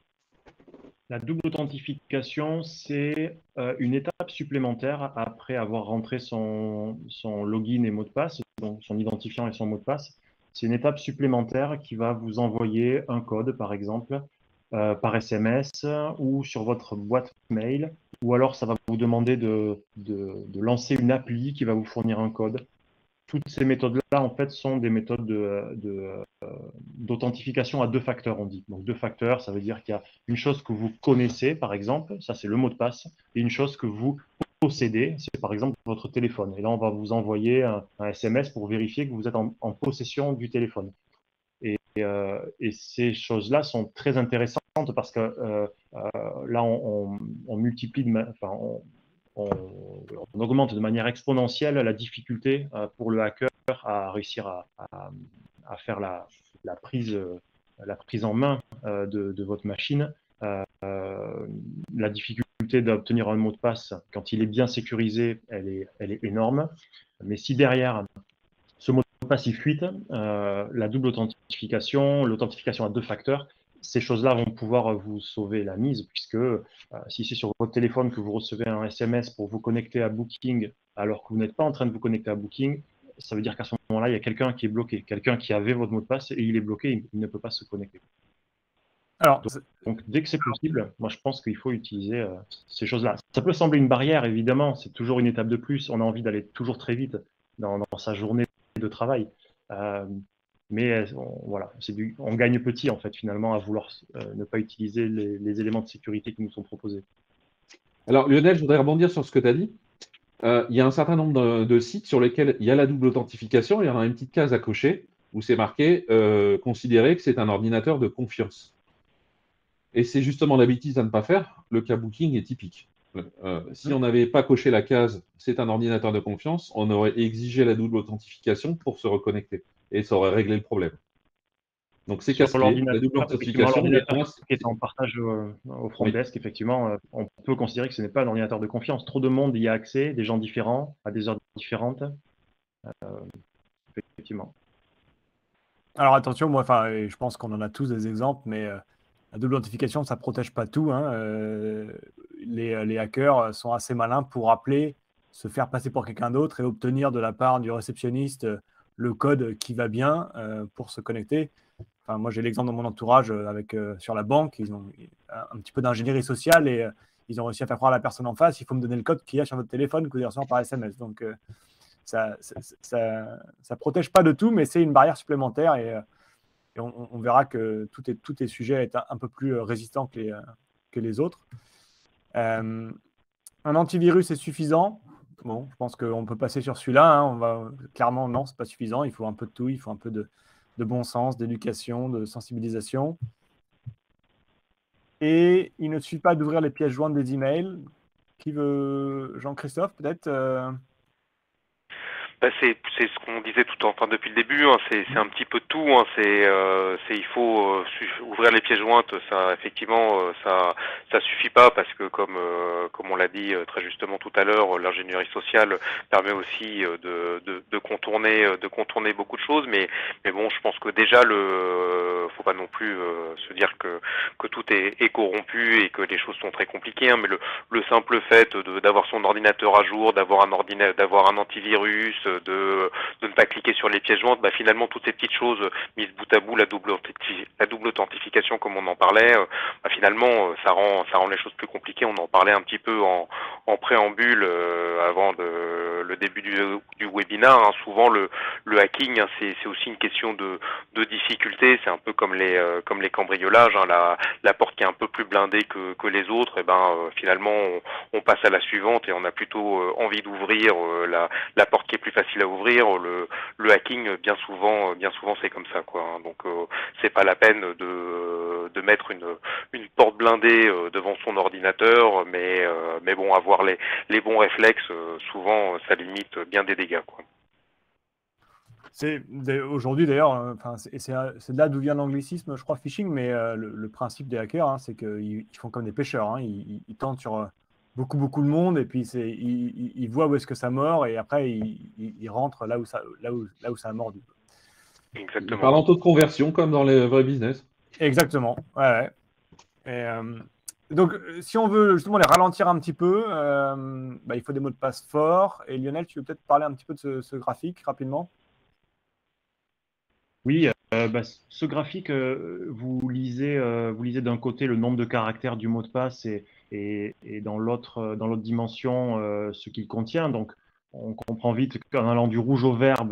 Speaker 2: La double authentification, c'est une étape supplémentaire après avoir rentré son login et mot de passe, donc son identifiant et son mot de passe. C'est une étape supplémentaire qui va vous envoyer un code, par exemple, par SMS ou sur votre boîte mail, ou alors ça va vous demander de lancer une appli qui va vous fournir un code. Toutes ces méthodes-là, en fait, sont des méthodes d'authentification à deux facteurs, on dit. Donc, deux facteurs, ça veut dire qu'il y a une chose que vous connaissez, par exemple, ça c'est le mot de passe, et une chose que vous possédez, c'est par exemple votre téléphone. Et là, on va vous envoyer un SMS pour vérifier que vous êtes en possession du téléphone. Et ces choses-là sont très intéressantes parce que là, on multiplie, on augmente de manière exponentielle la difficulté pour le hacker à réussir à faire la prise en main de votre machine. La difficulté d'obtenir un mot de passe, quand il est bien sécurisé, elle est énorme. Mais si derrière ce mot de passe il fuite, la double authentification, l'authentification à deux facteurs, ces choses-là vont pouvoir vous sauver la mise, puisque si c'est sur votre téléphone que vous recevez un SMS pour vous connecter à Booking, alors que vous n'êtes pas en train de vous connecter à Booking, ça veut dire qu'à ce moment-là, il y a quelqu'un qui est bloqué, quelqu'un qui avait votre mot de passe et il est bloqué, il ne peut pas se connecter.
Speaker 1: Alors,
Speaker 2: donc dès que c'est possible, moi je pense qu'il faut utiliser ces choses-là. Ça peut sembler une barrière, évidemment, c'est toujours une étape de plus, on a envie d'aller toujours très vite dans sa journée de travail. Mais voilà, on gagne petit en fait finalement à vouloir ne pas utiliser les éléments de sécurité qui nous sont proposés.
Speaker 3: Alors Lionel, je voudrais rebondir sur ce que tu as dit. Il y a un certain nombre de sites sur lesquels il y a la double authentification et il y en a une petite case à cocher où c'est marqué considérer que c'est un ordinateur de confiance. Et c'est justement la bêtise à ne pas faire. Le cas Booking est typique. Si on n'avait pas coché la case c'est un ordinateur de confiance, on aurait exigé la double authentification pour se reconnecter. Et ça aurait réglé le problème. Donc c'est
Speaker 2: Sur
Speaker 3: casse-pied. La double
Speaker 2: l'ordinateur, effectivement,
Speaker 3: authentification,
Speaker 2: l'ordinateur qui est en partage au front
Speaker 3: Oui.
Speaker 2: desk, effectivement, on peut considérer que ce n'est pas un ordinateur de confiance. Trop de monde y a accès, des gens différents, à des heures différentes. Effectivement.
Speaker 1: Alors attention, moi, et je pense qu'on en a tous des exemples, mais la double authentification, ça ne protège pas tout, hein. Les hackers sont assez malins pour appeler, se faire passer pour quelqu'un d'autre et obtenir de la part du réceptionniste le code qui va bien pour se connecter. Enfin, moi, j'ai l'exemple dans mon entourage sur la banque. Ils ont un petit peu d'ingénierie sociale et ils ont réussi à faire croire à la personne en face, il faut me donner le code qu'il y a sur votre téléphone que vous allez recevoir par SMS. Donc, ça protège pas de tout, mais c'est une barrière supplémentaire et on verra que tout est sujet à être un peu plus résistant que les autres. Un antivirus est suffisant. Bon, je pense qu'on peut passer sur celui-là, hein. Clairement, non, c'est pas suffisant. Il faut un peu de tout. Il faut un peu de bon sens, d'éducation, de sensibilisation. Et il ne suffit pas d'ouvrir les pièces jointes des emails. Qui veut Jean-Christophe, peut-être
Speaker 4: C'est ce qu'on disait depuis le début, hein, c'est un petit peu de tout, hein, il faut ouvrir les pièces jointes, ça effectivement ça suffit pas parce que comme on l'a dit très justement tout à l'heure, l'ingénierie sociale permet aussi de contourner beaucoup de choses, mais bon, je pense que déjà faut pas non plus se dire que tout est corrompu et que les choses sont très compliquées, hein, mais le simple fait d'avoir son ordinateur à jour, d'avoir un antivirus, de ne pas cliquer sur les pièces jointes, finalement toutes ces petites choses mises bout à bout, la double authentification comme on en parlait, finalement ça rend les choses plus compliquées. On en parlait un petit peu en préambule avant le début du webinaire, hein. Souvent le hacking, hein, c'est aussi une question de difficulté. C'est un peu comme les cambriolages, hein. La porte qui est un peu plus blindée que les autres, et finalement on passe à la suivante et on a plutôt envie d'ouvrir la porte qui est plus facile à ouvrir. Le hacking, bien souvent c'est comme ça, quoi, hein. Donc c'est pas la peine de mettre une porte blindée devant son ordinateur, mais bon, avoir les bons réflexes, souvent ça limite bien des dégâts, quoi.
Speaker 1: Aujourd'hui d'ailleurs, c'est de là d'où vient l'anglicisme, je crois, phishing, mais le principe des hackers, hein, c'est qu'ils font comme des pêcheurs, hein. Ils tentent sur beaucoup de monde et puis ils voient où est-ce que ça mord et après ils rentrent là où ça a mordu.
Speaker 4: Exactement.
Speaker 3: Parlant taux de conversion comme dans les vrais business.
Speaker 1: Exactement, ouais. Et, donc, si on veut justement les ralentir un petit peu, il faut des mots de passe forts. Et Lionel, tu veux peut-être parler un petit peu de ce graphique rapidement?
Speaker 2: Oui, ce graphique, vous lisez d'un côté le nombre de caractères du mot de passe et dans l'autre dimension ce qu'il contient. Donc, on comprend vite qu'en allant du rouge au vert,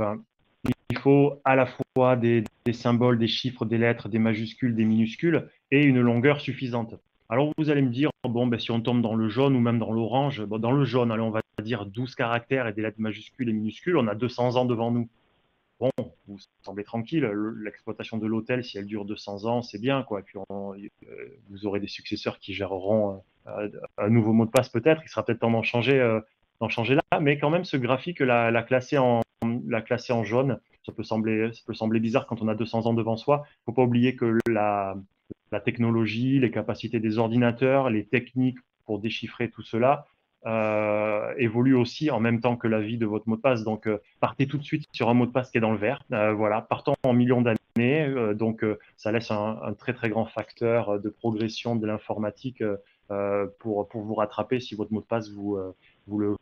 Speaker 2: il faut à la fois des symboles, des chiffres, des lettres, des majuscules, des minuscules et une longueur suffisante. Alors, vous allez me dire, si on tombe dans le jaune ou même dans l'orange, dans le jaune, allez, on va dire 12 caractères et des lettres majuscules et minuscules, on a 200 ans devant nous. Bon, vous semblez tranquille, l'exploitation de l'hôtel, si elle dure 200 ans, c'est bien, quoi. Et puis vous aurez des successeurs qui géreront un nouveau mot de passe peut-être, il sera peut-être temps d'en changer là, mais quand même ce graphique l'a classé en jaune. Ça peut sembler bizarre quand on a 200 ans devant soi. Il ne faut pas oublier que la technologie, les capacités des ordinateurs, les techniques pour déchiffrer tout cela évolue aussi en même temps que la vie de votre mot de passe. Donc, partez tout de suite sur un mot de passe qui est dans le vert. Voilà, partons en millions d'années. Donc, ça laisse un très, très grand facteur de progression de l'informatique pour vous rattraper. Si votre mot de passe, vous le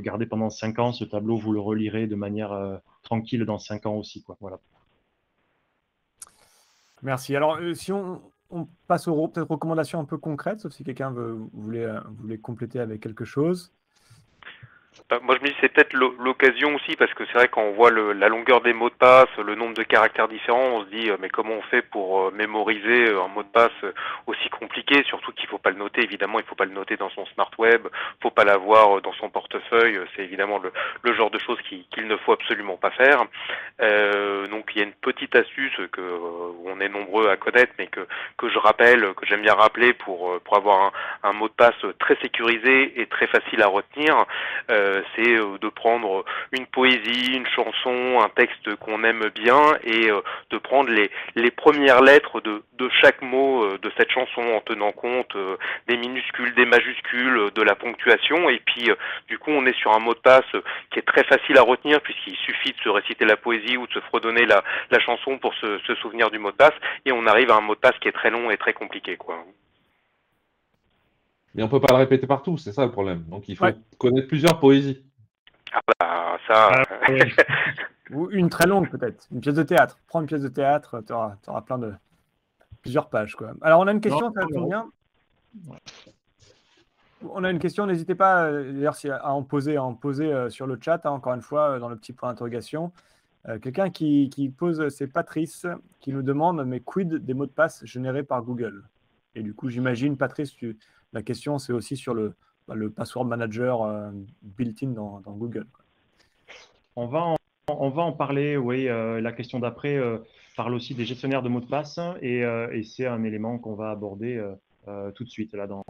Speaker 2: gardez pendant 5 ans, ce tableau, vous le relirez de manière tranquille dans 5 ans aussi, quoi. Voilà.
Speaker 1: Merci. Alors, si on passe aux peut-être recommandations un peu concrètes, sauf si quelqu'un voulait compléter avec quelque chose.
Speaker 4: Moi, je me dis c'est peut-être l'occasion aussi, parce que c'est vrai quand on voit la longueur des mots de passe, le nombre de caractères différents, on se dit mais comment on fait pour mémoriser un mot de passe aussi compliqué, surtout qu'il faut pas le noter, évidemment, il faut pas le noter dans son smart web, faut pas l'avoir dans son portefeuille, c'est évidemment le genre de choses qu'il ne faut absolument pas faire. Donc il y a une petite astuce que on est nombreux à connaître, mais que je rappelle, que j'aime bien rappeler pour avoir un mot de passe très sécurisé et très facile à retenir. C'est de prendre une poésie, une chanson, un texte qu'on aime bien et de prendre les premières lettres de chaque mot de cette chanson en tenant compte des minuscules, des majuscules, de la ponctuation, et puis du coup on est sur un mot de passe qui est très facile à retenir, puisqu'il suffit de se réciter la poésie ou de se fredonner la chanson pour se souvenir du mot de passe, et on arrive à un mot de passe qui est très long et très compliqué, quoi.
Speaker 3: Mais on ne peut pas le répéter partout, c'est ça le problème. Donc il faut
Speaker 1: Ouais.
Speaker 3: connaître plusieurs poésies.
Speaker 4: Ah bah ça.
Speaker 1: Ou une très longue peut-être, une pièce de théâtre. Prends une pièce de théâtre, tu auras plein de plusieurs pages, quoi. Alors on a une question, ça tombe bien. On a une question, n'hésitez pas d'ailleurs à en poser sur le chat, hein, encore une fois, dans le petit point d'interrogation. Quelqu'un qui pose, c'est Patrice, qui nous demande, mais quid des mots de passe générés par Google? Et du coup, j'imagine, Patrice, la question, c'est aussi sur le password manager built-in dans Google.
Speaker 2: On va en parler, oui. La question d'après parle aussi des gestionnaires de mots de passe, et c'est un élément qu'on va aborder tout de suite, là, dans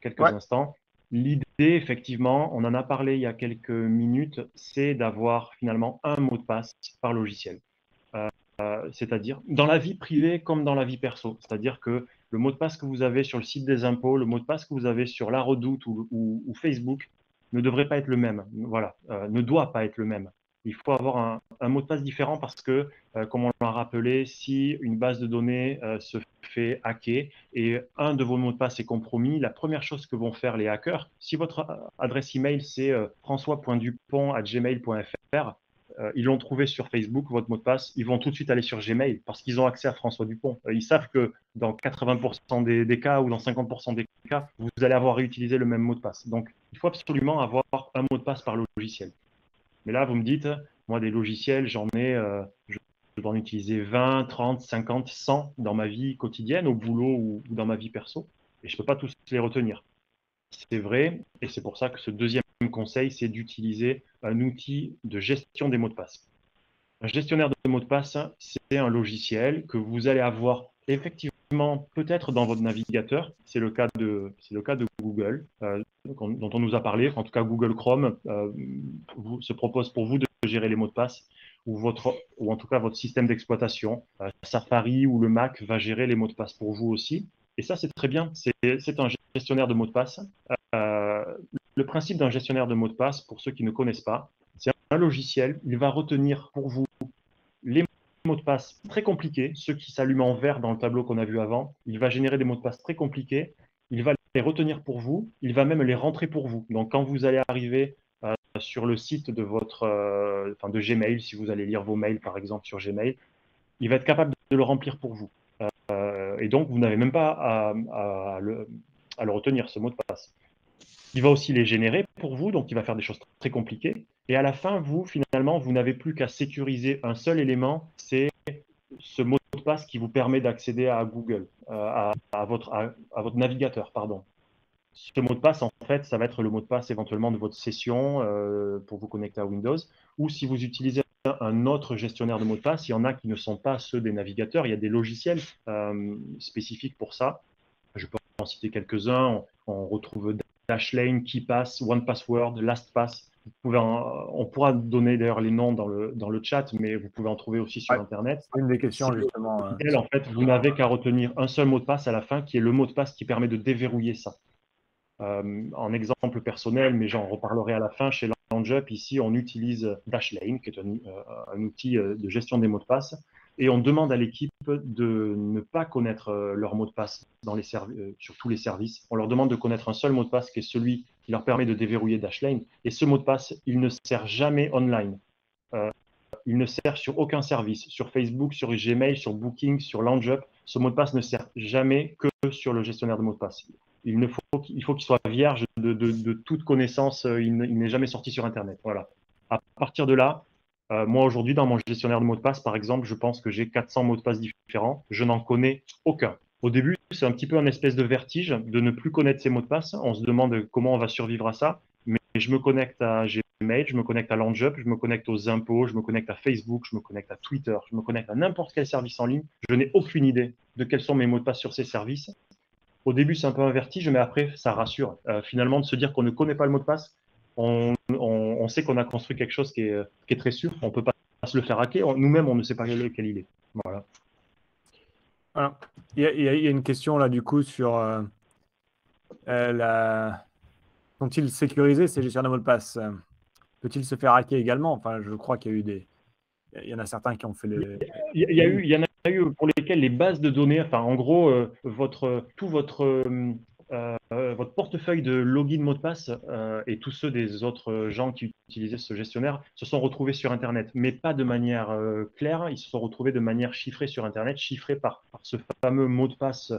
Speaker 2: quelques instants. L'idée, effectivement, on en a parlé il y a quelques minutes, c'est d'avoir finalement un mot de passe par logiciel. C'est-à-dire dans la vie privée comme dans la vie perso. C'est-à-dire que le mot de passe que vous avez sur le site des impôts, le mot de passe que vous avez sur La Redoute ou Facebook ne devrait pas être le même. Voilà, ne doit pas être le même. Il faut avoir un mot de passe différent parce que, comme on l'a rappelé, si une base de données se fait hacker et un de vos mots de passe est compromis, la première chose que vont faire les hackers, si votre adresse email c'est françois.dupont@gmail.fr, ils l'ont trouvé sur Facebook, votre mot de passe, ils vont tout de suite aller sur Gmail parce qu'ils ont accès à François Dupont. Ils savent que dans 80% des cas ou dans 50% des cas, vous allez avoir réutilisé le même mot de passe. Donc, il faut absolument avoir un mot de passe par logiciel. Mais là, vous me dites, moi, des logiciels, j'en ai, je peux en utiliser 20, 30, 50, 100 dans ma vie quotidienne, au boulot ou dans ma vie perso, et je ne peux pas tous les retenir. C'est vrai, et c'est pour ça que ce deuxième conseil, c'est d'utiliser un outil de gestion des mots de passe. Un gestionnaire de mots de passe, c'est un logiciel que vous allez avoir effectivement peut-être dans votre navigateur. C'est le cas de Google, dont on nous a parlé. En tout cas, Google Chrome se propose pour vous de gérer les mots de passe, ou en tout cas votre système d'exploitation. Safari ou le Mac va gérer les mots de passe pour vous aussi. Et ça, c'est très bien. C'est un gestionnaire de mots de passe. Le principe d'un gestionnaire de mots de passe, pour ceux qui ne connaissent pas, c'est un logiciel. Il va retenir pour vous les mots de passe très compliqués, ceux qui s'allument en vert dans le tableau qu'on a vu avant. Il va générer des mots de passe très compliqués. Il va les retenir pour vous. Il va même les rentrer pour vous. Donc, quand vous allez arriver sur le site de de Gmail, si vous allez lire vos mails, par exemple, sur Gmail, il va être capable de le remplir pour vous. Et donc, vous n'avez même pas à le retenir, ce mot de passe. Il va aussi les générer pour vous, donc il va faire des choses très compliquées. Et à la fin, vous, finalement, vous n'avez plus qu'à sécuriser un seul élément, c'est ce mot de passe qui vous permet d'accéder à Google, à votre navigateur, pardon. Ce mot de passe, en fait, ça va être le mot de passe éventuellement de votre session pour vous connecter à Windows. Ou si vous utilisez un autre gestionnaire de mots de passe, il y en a qui ne sont pas ceux des navigateurs. Il y a des logiciels spécifiques pour ça. Je peux en citer quelques-uns. On retrouve Dashlane, KeePass, OnePassword, LastPass. On pourra donner d'ailleurs les noms dans le chat, mais vous pouvez en trouver aussi sur Internet.
Speaker 1: C'est une des questions, justement.
Speaker 2: En fait, vous n'avez qu'à retenir un seul mot de passe à la fin, qui est le mot de passe qui permet de déverrouiller ça. En exemple personnel, mais j'en reparlerai à la fin, chez LaunchUp, ici, on utilise Dashlane, qui est un outil de gestion des mots de passe, et on demande à l'équipe de ne pas connaître leur mot de passe sur tous les services. On leur demande de connaître un seul mot de passe, qui est celui qui leur permet de déverrouiller Dashlane, et ce mot de passe, il ne sert jamais online. Il ne sert sur aucun service, sur Facebook, sur Gmail, sur Booking, sur LaunchUp. Ce mot de passe ne sert jamais que sur le gestionnaire de mots de passe. Il ne faut qu'il soit vierge de toute connaissance. Il n'est jamais sorti sur Internet. Voilà. À partir de là, moi aujourd'hui, dans mon gestionnaire de mots de passe, par exemple, je pense que j'ai 400 mots de passe différents. Je n'en connais aucun. Au début, c'est un petit peu un espèce de vertige de ne plus connaître ces mots de passe. On se demande comment on va survivre à ça. Mais je me connecte à Gmail, je me connecte à LaunchUp, je me connecte aux impôts, je me connecte à Facebook, je me connecte à Twitter, je me connecte à n'importe quel service en ligne. Je n'ai aucune idée de quels sont mes mots de passe sur ces services. Au début, c'est un peu un vertige, mais après, ça rassure. Finalement, de se dire qu'on ne connaît pas le mot de passe, on sait qu'on a construit quelque chose qui est très sûr. On ne peut pas se le faire hacker. Nous-mêmes, on ne sait pas quel il est. Voilà.
Speaker 1: Alors, il y a une question là du coup sur sont-ils sécurisés ces gestionnaires de mots de passe? Peut-il se faire hacker également? Enfin, je crois qu'il y a eu il y en a certains qui ont fait les.
Speaker 2: Il y en a eu pour lesquels les bases de données, enfin en gros, tout votre portefeuille de login mot de passe et tous ceux des autres gens qui utilisaient ce gestionnaire se sont retrouvés sur Internet, mais pas de manière claire. Ils se sont retrouvés de manière chiffrée sur Internet, chiffrés par ce fameux mot de passe,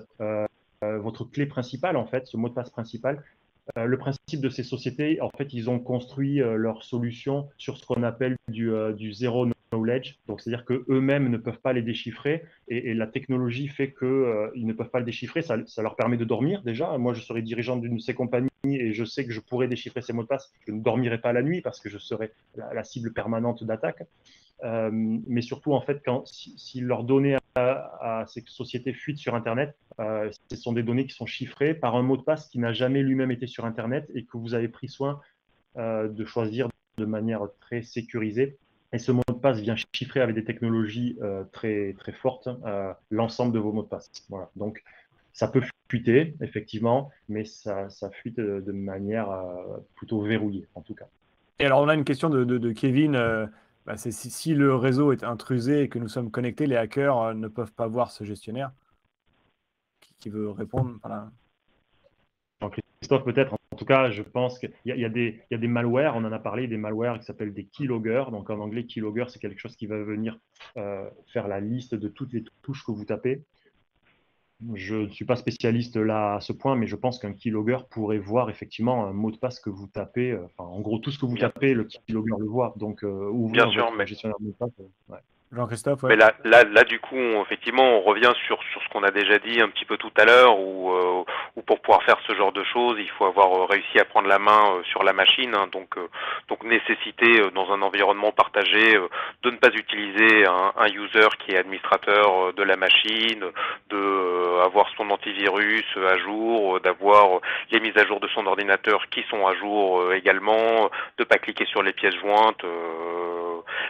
Speaker 2: votre clé principale en fait, ce mot de passe principal. Le principe de ces sociétés, en fait, ils ont construit leur solution sur ce qu'on appelle du zero knowledge. Donc, c'est-à-dire qu'eux-mêmes ne peuvent pas les déchiffrer et la technologie fait qu'ils ne peuvent pas le déchiffrer. Ça leur permet de dormir déjà. Moi, je serais dirigeant d'une de ces compagnies et je sais que je pourrais déchiffrer ces mots de passe. Je ne dormirai pas la nuit parce que je serais la cible permanente d'attaque. Mais surtout, en fait, si leurs données à ces sociétés fuitent sur Internet, ce sont des données qui sont chiffrées par un mot de passe qui n'a jamais lui-même été sur Internet et que vous avez pris soin de choisir de manière très sécurisée. Et ce mot de passe vient chiffrer avec des technologies très, très fortes l'ensemble de vos mots de passe. Voilà. Donc, ça peut fuiter, effectivement, mais ça fuite de manière plutôt verrouillée, en tout cas.
Speaker 1: Et alors, on a une question de Kevin. C'est si le réseau est intrusé et que nous sommes connectés, les hackers ne peuvent pas voir ce gestionnaire. Qui veut répondre? Voilà.
Speaker 2: Jean-Christophe, peut-être. En tout cas, je pense qu'il y a des malwares, on en a parlé, des malwares qui s'appellent des keyloggers. Donc en anglais, keylogger, c'est quelque chose qui va venir faire la liste de toutes les touches que vous tapez. Je ne suis pas spécialiste là à ce point, mais je pense qu'un keylogger pourrait voir effectivement un mot de passe que vous tapez. En gros, tout ce que vous tapez, le keylogger le voit. Donc, ouvrir votre gestionnaire de mot de passe. Ouais.
Speaker 1: Jean-Christophe, ouais.
Speaker 4: Mais là, du coup, effectivement, on revient sur ce qu'on a déjà dit un petit peu tout à l'heure, où pour pouvoir faire ce genre de choses, il faut avoir réussi à prendre la main sur la machine, hein, donc nécessité dans un environnement partagé de ne pas utiliser un user qui est administrateur de la machine, de avoir son antivirus à jour, d'avoir les mises à jour de son ordinateur qui sont à jour également, de pas cliquer sur les pièces jointes.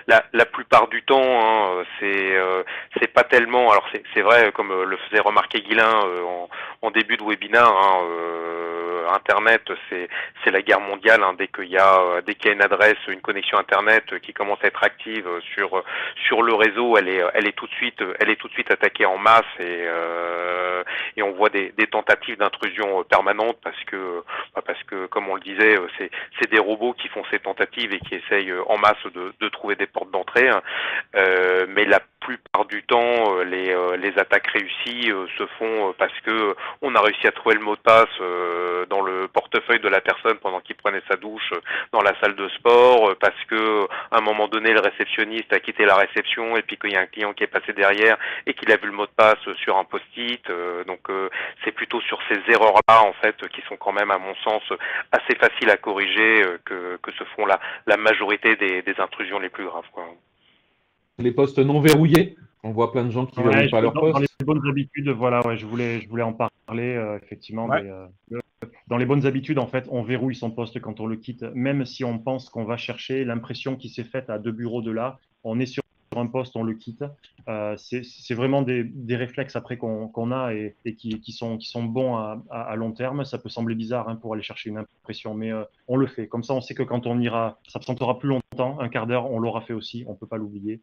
Speaker 4: La plupart du temps, hein, c'est pas tellement. Alors c'est vrai, comme le faisait remarquer Guilain en début de webinaire, hein, Internet, c'est la guerre mondiale. Hein, dès qu'il y a une adresse, une connexion Internet qui commence à être active sur le réseau, elle est tout de suite attaquée en masse et on voit des tentatives d'intrusion permanentes parce que comme on le disait, c'est des robots qui font ces tentatives et qui essayent en masse de trouver des portes d'entrée. Hein. Mais la plupart du temps, les attaques réussies se font parce que on a réussi à trouver le mot de passe dans le portefeuille de la personne pendant qu'il prenait sa douche dans la salle de sport, parce que à un moment donné, le réceptionniste a quitté la réception et puis qu'il y a un client qui est passé derrière et qu'il a vu le mot de passe sur un post-it. Donc c'est plutôt sur ces erreurs-là en fait qui sont quand même, à mon sens, assez faciles à corriger que se font la majorité des intrusions les plus graves, quoi.
Speaker 3: Les postes non verrouillés, on voit plein de gens qui ne verrouillent pas leurs postes.
Speaker 2: Dans les bonnes habitudes, voilà, ouais, je voulais en parler, effectivement.
Speaker 1: Ouais.
Speaker 2: Dans les bonnes habitudes, en fait, on verrouille son poste quand on le quitte, même si on pense qu'on va chercher l'impression qui s'est faite à 2 bureaux de là. On est sur un poste, on le quitte. C'est vraiment des réflexes après qu'on a et qui sont bons à long terme. Ça peut sembler bizarre hein, pour aller chercher une impression, mais on le fait. Comme ça, on sait que quand on ira, ça ne prendra plus longtemps, un quart d'heure, on l'aura fait aussi, on ne peut pas l'oublier.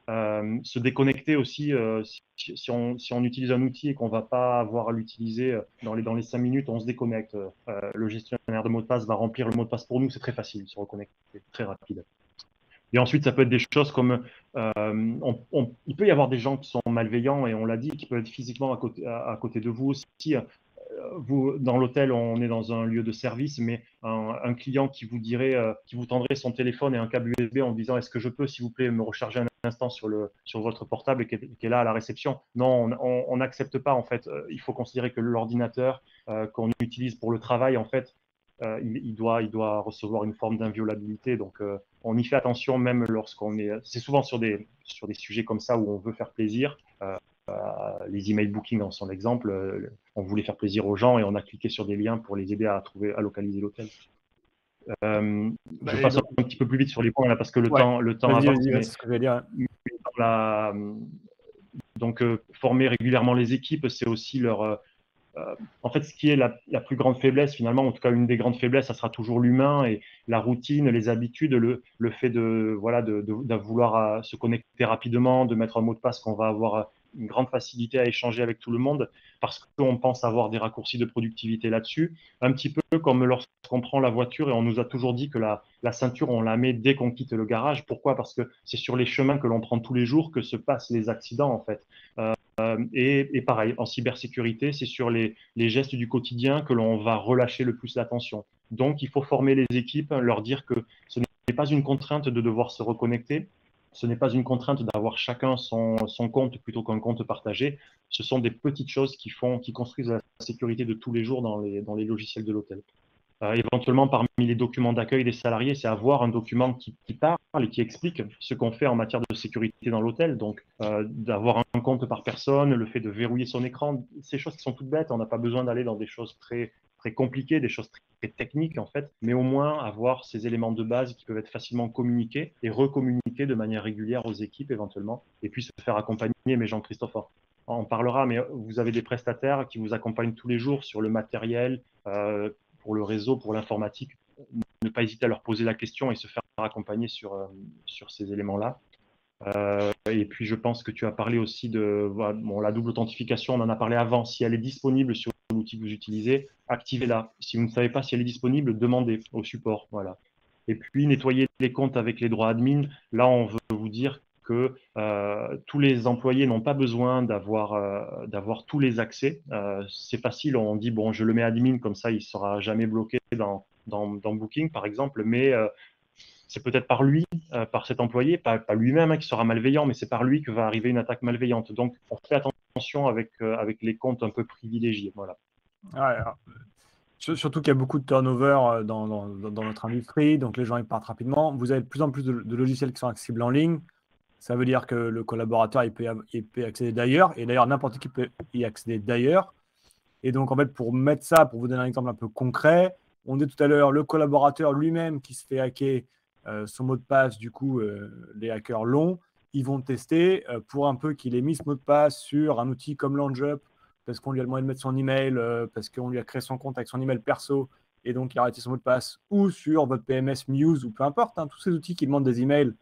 Speaker 2: Se déconnecter aussi, si on utilise un outil et qu'on ne va pas avoir à l'utiliser dans les 5 minutes, on se déconnecte. Le gestionnaire de mot de passe va remplir le mot de passe pour nous, c'est très facile de se reconnecter, c'est très rapide. Et ensuite, ça peut être des choses comme, il peut y avoir des gens qui sont malveillants, et on l'a dit, qui peuvent être physiquement à côté de vous aussi. dans l'hôtel, on est dans un lieu de service, mais un client qui vous dirait, qui vous tendrait son téléphone et un câble USB en disant est-ce que je peux, s'il vous plaît, me recharger un instant sur votre portable et qui est là à la réception. Non, on n'accepte pas en fait. Il faut considérer que l'ordinateur qu'on utilise pour le travail, en fait, il doit recevoir une forme d'inviolabilité. Donc, on y fait attention même lorsqu'on est. C'est souvent sur des sujets comme ça où on veut faire plaisir. Les email booking en sont l'exemple. On voulait faire plaisir aux gens et on a cliqué sur des liens pour les aider à localiser l'hôtel. Je passe un petit peu plus vite sur les points là parce que le temps avance.
Speaker 1: C'est ce que je vais dire.
Speaker 2: Donc, former régulièrement les équipes, c'est aussi leur. En fait, ce qui est la plus grande faiblesse, finalement, en tout cas une des grandes faiblesses, ça sera toujours l'humain et la routine, les habitudes, le fait de vouloir se connecter rapidement, de mettre un mot de passe qu'on va avoir une grande facilité à échanger avec tout le monde parce qu'on pense avoir des raccourcis de productivité là-dessus. Un petit peu comme lorsqu'on prend la voiture et on nous a toujours dit que la ceinture, on la met dès qu'on quitte le garage. Pourquoi? Parce que c'est sur les chemins que l'on prend tous les jours que se passent les accidents, en fait. Et pareil, en cybersécurité, c'est sur les gestes du quotidien que l'on va relâcher le plus l'attention. Donc, il faut former les équipes, leur dire que ce n'est pas une contrainte de devoir se reconnecter, ce n'est pas une contrainte d'avoir chacun son compte plutôt qu'un compte partagé. Ce sont des petites choses qui construisent la sécurité de tous les jours dans les logiciels de l'hôtel. Éventuellement, parmi les documents d'accueil des salariés, c'est avoir un document qui parle et qui explique ce qu'on fait en matière de sécurité dans l'hôtel. Donc, d'avoir un compte par personne, le fait de verrouiller son écran, ces choses qui sont toutes bêtes. On n'a pas besoin d'aller dans des choses très, très compliquées, des choses très techniques en fait, mais au moins avoir ces éléments de base qui peuvent être facilement communiqués et recommuniqués de manière régulière aux équipes éventuellement, et puis se faire accompagner. Mais Jean-Christophe en parlera, mais vous avez des prestataires qui vous accompagnent tous les jours sur le matériel, pour le réseau, pour l'informatique, ne pas hésiter à leur poser la question et se faire accompagner sur ces éléments-là. Et puis, je pense que tu as parlé aussi de la double authentification, on en a parlé avant. Si elle est disponible sur l'outil que vous utilisez, activez-la. Si vous ne savez pas si elle est disponible, demandez au support. Voilà. Et puis, nettoyer les comptes avec les droits admin. Là, on veut vous dire que tous les employés n'ont pas besoin d'avoir tous les accès. C'est facile, on dit, bon, je le mets admin, comme ça, il ne sera jamais bloqué dans Booking, par exemple, mais c'est peut-être par lui, par cet employé, pas lui-même qui sera malveillant, mais c'est par lui que va arriver une attaque malveillante. Donc, on fait attention avec les comptes un peu privilégiés. Voilà.
Speaker 1: Surtout qu'il y a beaucoup de turnover dans notre industrie, donc les gens ils partent rapidement. Vous avez de plus en plus de logiciels qui sont accessibles en ligne. Ça veut dire que le collaborateur il peut accéder d'ailleurs, et d'ailleurs n'importe qui peut y accéder d'ailleurs. Et donc en fait, pour mettre ça, pour vous donner un exemple un peu concret, on dit tout à l'heure, le collaborateur lui-même qui se fait hacker son mot de passe, du coup, les hackers l'ont, ils vont tester pour un peu qu'il ait mis ce mot de passe sur un outil comme LaunchUp, parce qu'on lui a demandé de mettre son email, parce qu'on lui a créé son compte avec son email perso, et donc il a arrêté son mot de passe, ou sur votre PMS Muse, ou peu importe, tous ces outils qui demandent des emails,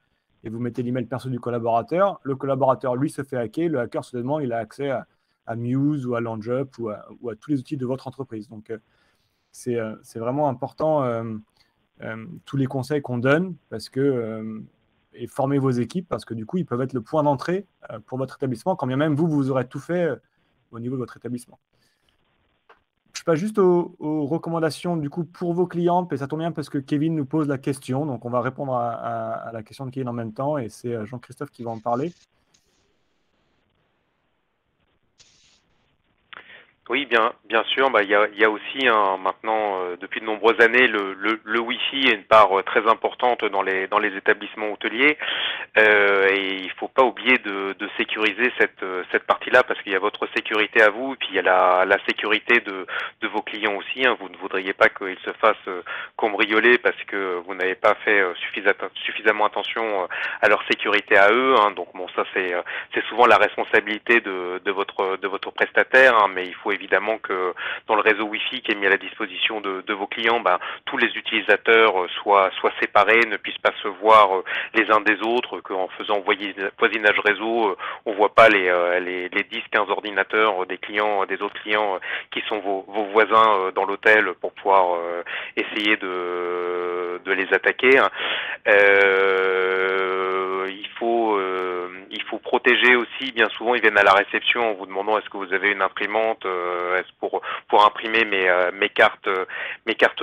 Speaker 1: et vous mettez l'email perso du collaborateur, le collaborateur, lui, se fait hacker, le hacker, soudainement, il a accès à Muse ou à LaunchUp ou à tous les outils de votre entreprise. Donc, c'est vraiment important, tous les conseils qu'on donne, parce que, et formez vos équipes, parce que du coup, ils peuvent être le point d'entrée pour votre établissement, quand bien même vous aurez tout fait au niveau de votre établissement. Je passe juste aux recommandations du coup pour vos clients, et ça tombe bien parce que Kevin nous pose la question, donc on va répondre à la question de Kevin en même temps, et c'est Jean-Christophe qui va en parler.
Speaker 4: Oui, bien sûr. Il y a aussi maintenant, depuis de nombreuses années, le Wi-Fi est une part très importante dans les établissements hôteliers. Et il faut pas oublier de sécuriser cette partie-là, parce qu'il y a votre sécurité à vous, et puis il y a la sécurité de vos clients aussi. Vous ne voudriez pas qu'ils se fassent cambrioler parce que vous n'avez pas fait suffisamment attention à leur sécurité à eux. Donc bon, ça c'est souvent la responsabilité de votre prestataire, mais il faut évidemment que dans le réseau Wi-Fi qui est mis à la disposition de vos clients, tous les utilisateurs soient séparés, ne puissent pas se voir les uns des autres, qu'en faisant voisinage réseau, on voit pas les 10-15 ordinateurs des autres clients qui sont vos voisins dans l'hôtel, pour pouvoir essayer de les attaquer. Il faut faut protéger aussi. Bien souvent, ils viennent à la réception en vous demandant est-ce que vous avez une imprimante, est-ce pour imprimer mes cartes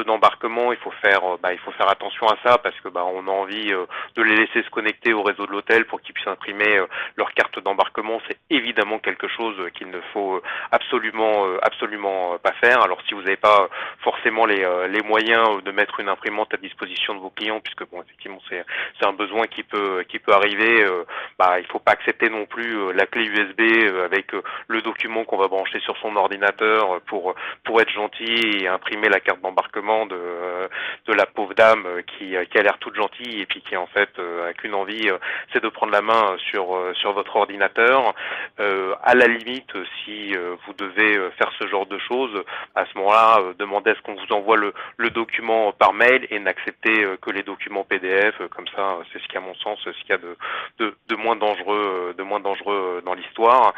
Speaker 4: d'embarquement. Il faut faire attention à ça parce que on a envie de les laisser se connecter au réseau de l'hôtel pour qu'ils puissent imprimer leur carte d'embarquement. C'est évidemment quelque chose qu'il ne faut absolument pas faire. Alors si vous n'avez pas forcément les moyens de mettre une imprimante à disposition de vos clients, puisque effectivement c'est un besoin qui peut arriver, il faut pas accepter non plus la clé USB avec le document qu'on va brancher sur son ordinateur pour être gentil et imprimer la carte d'embarquement de la pauvre dame qui a l'air toute gentille et puis qui en fait a qu'une envie, c'est de prendre la main sur votre ordinateur. À la limite, si vous devez faire ce genre de choses, à ce moment-là, demandez à ce qu'on vous envoie le document par mail et n'acceptez que les documents PDF. Comme ça, c'est ce qui, à mon sens, ce qu'il y a de moins dangereux, dans l'histoire.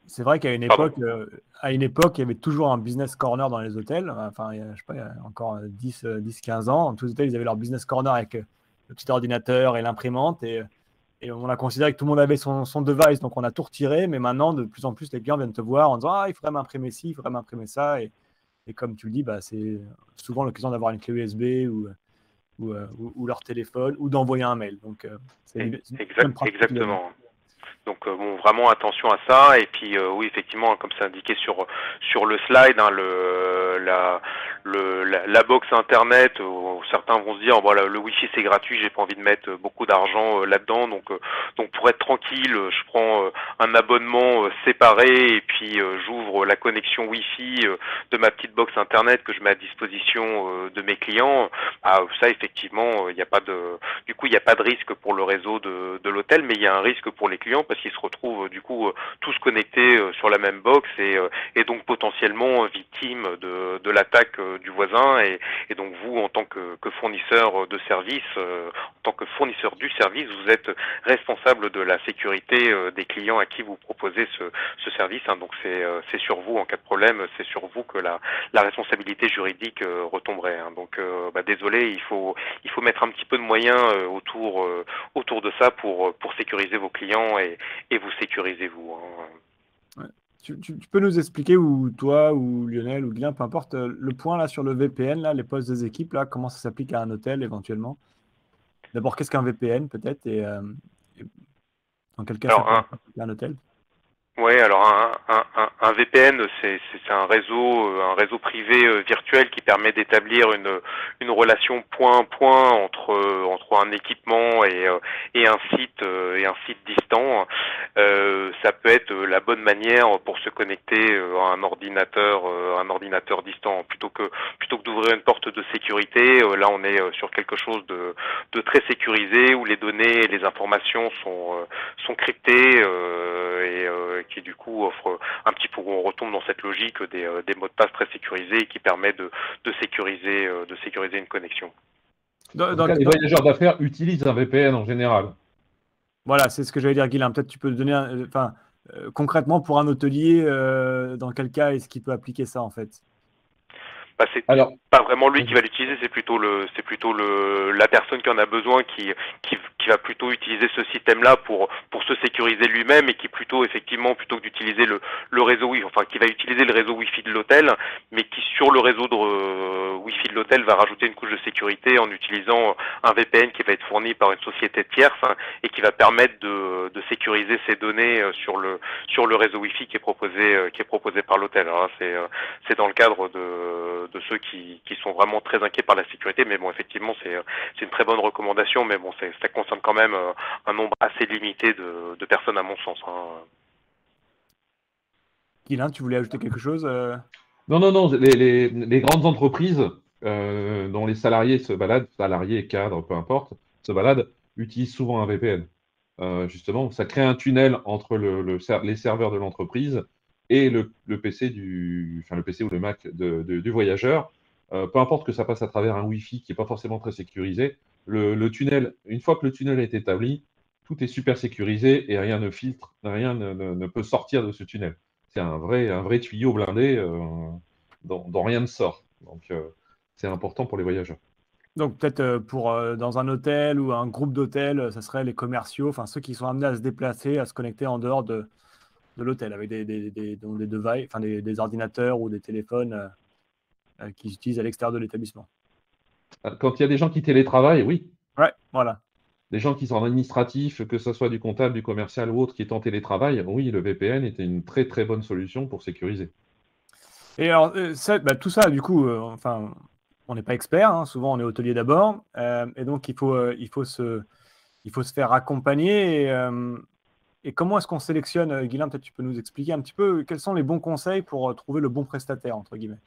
Speaker 1: C'est vrai qu'à une époque, il y avait toujours un business corner dans les hôtels. Enfin, je sais pas, il y a encore 10-15 ans, tous les hôtels, ils avaient leur business corner avec le petit ordinateur et l'imprimante. Et on a considéré que tout le monde avait son device, donc on a tout retiré. Mais maintenant, de plus en plus, les clients viennent te voir en disant « Ah, il faudrait m'imprimer ci, il faudrait m'imprimer ça. » Et comme tu le dis, c'est souvent l'occasion d'avoir une clé USB ou leur téléphone ou d'envoyer un mail. Donc,
Speaker 4: exactement. Donc vraiment attention à ça. Et puis oui, effectivement, comme c'est indiqué sur le slide, la box internet, certains vont se dire le Wi-Fi c'est gratuit, j'ai pas envie de mettre beaucoup d'argent là-dedans. Donc pour être tranquille, je prends un abonnement séparé et puis j'ouvre la connexion Wi-Fi de ma petite box internet que je mets à disposition de mes clients. Ça effectivement, il n'y a pas de risque pour le réseau de l'hôtel, mais il y a un risque pour les clients parce qu'ils se retrouvent du coup tous connectés sur la même box et donc potentiellement victimes de l'attaque du voisin et donc vous en tant que fournisseur de service, en tant que fournisseur du service, vous êtes responsable de la sécurité des clients à qui vous proposez ce service. Donc c'est sur vous en cas de problème, c'est sur vous que la responsabilité juridique retomberait. Donc désolé, il faut mettre un petit peu de moyens autour de ça pour sécuriser vos clients et vous sécurisez vous.
Speaker 1: Ouais. Tu peux nous expliquer, ou toi, ou Lionel, ou Guilain, peu importe, le point là sur le VPN, là, les postes des équipes, là, comment ça s'applique à un hôtel éventuellement? D'abord, qu'est-ce qu'un VPN peut-être et dans quel cas ça peut s'appliquer à un hôtel?
Speaker 4: Oui, alors un VPN, c'est un réseau privé virtuel qui permet d'établir une relation point à point entre un équipement et un site distant. Ça peut être la bonne manière pour se connecter à un ordinateur distant plutôt que d'ouvrir une porte de sécurité. Là, on est sur quelque chose de très sécurisé où les données et les informations sont cryptées et qui du coup offre un petit peu, on retombe dans cette logique des mots de passe très sécurisés qui permet de sécuriser une connexion.
Speaker 3: Les voyageurs d'affaires utilisent un VPN en général.
Speaker 1: Voilà, c'est ce que j'allais dire, Guilain. Peut-être tu peux donner, concrètement pour un hôtelier, dans quel cas est-ce qu'il peut appliquer ça en fait?
Speaker 4: C'est pas vraiment lui qui va l'utiliser, c'est plutôt la personne qui en a besoin qui va plutôt utiliser ce système-là pour se sécuriser lui-même et qui plutôt que d'utiliser le réseau Wi-Fi, enfin qui va utiliser le réseau Wi-Fi de l'hôtel, mais qui sur le réseau de Wi-Fi de l'hôtel va rajouter une couche de sécurité en utilisant un VPN qui va être fourni par une société tierce et qui va permettre de sécuriser ses données sur le réseau Wi-Fi qui est proposé par l'hôtel. Alors c'est dans le cadre de ceux qui sont vraiment très inquiets par la sécurité, mais bon, effectivement, c'est une très bonne recommandation, mais bon, ça concerne quand même un nombre assez limité de personnes, à mon sens.
Speaker 1: Guilain, tu voulais ajouter quelque chose?
Speaker 3: Non, les grandes entreprises dont les salariés se baladent, salariés, cadres, peu importe, se baladent, utilisent souvent un VPN. Justement, ça crée un tunnel entre les serveurs de l'entreprise et le PC le PC ou le Mac du voyageur. Peu importe que ça passe à travers un Wi-Fi qui n'est pas forcément très sécurisé, le tunnel, une fois que le tunnel est établi, tout est super sécurisé et rien ne filtre, rien ne peut sortir de ce tunnel. C'est un vrai tuyau blindé dont rien ne sort. Donc, c'est important pour les voyageurs.
Speaker 1: Donc peut-être pour dans un hôtel ou un groupe d'hôtels, ça serait les commerciaux, enfin ceux qui sont amenés à se déplacer, à se connecter en dehors de l'hôtel avec donc des devices, enfin des ordinateurs ou des téléphones qu'ils utilisent à l'extérieur de l'établissement.
Speaker 3: Quand il y a des gens qui télétravaillent, oui.
Speaker 1: Ouais, voilà.
Speaker 3: Des gens qui sont en administratif, que ce soit du comptable, du commercial ou autre, qui est en télétravail, oui, le VPN était une très très bonne solution pour sécuriser.
Speaker 1: Et alors, tout ça, du coup, enfin, on n'est pas expert, hein, souvent on est hôtelier d'abord, et donc il faut se faire accompagner. Et comment est-ce qu'on sélectionne, Guilain, peut-être tu peux nous expliquer un petit peu quels sont les bons conseils pour trouver le bon prestataire, entre guillemets.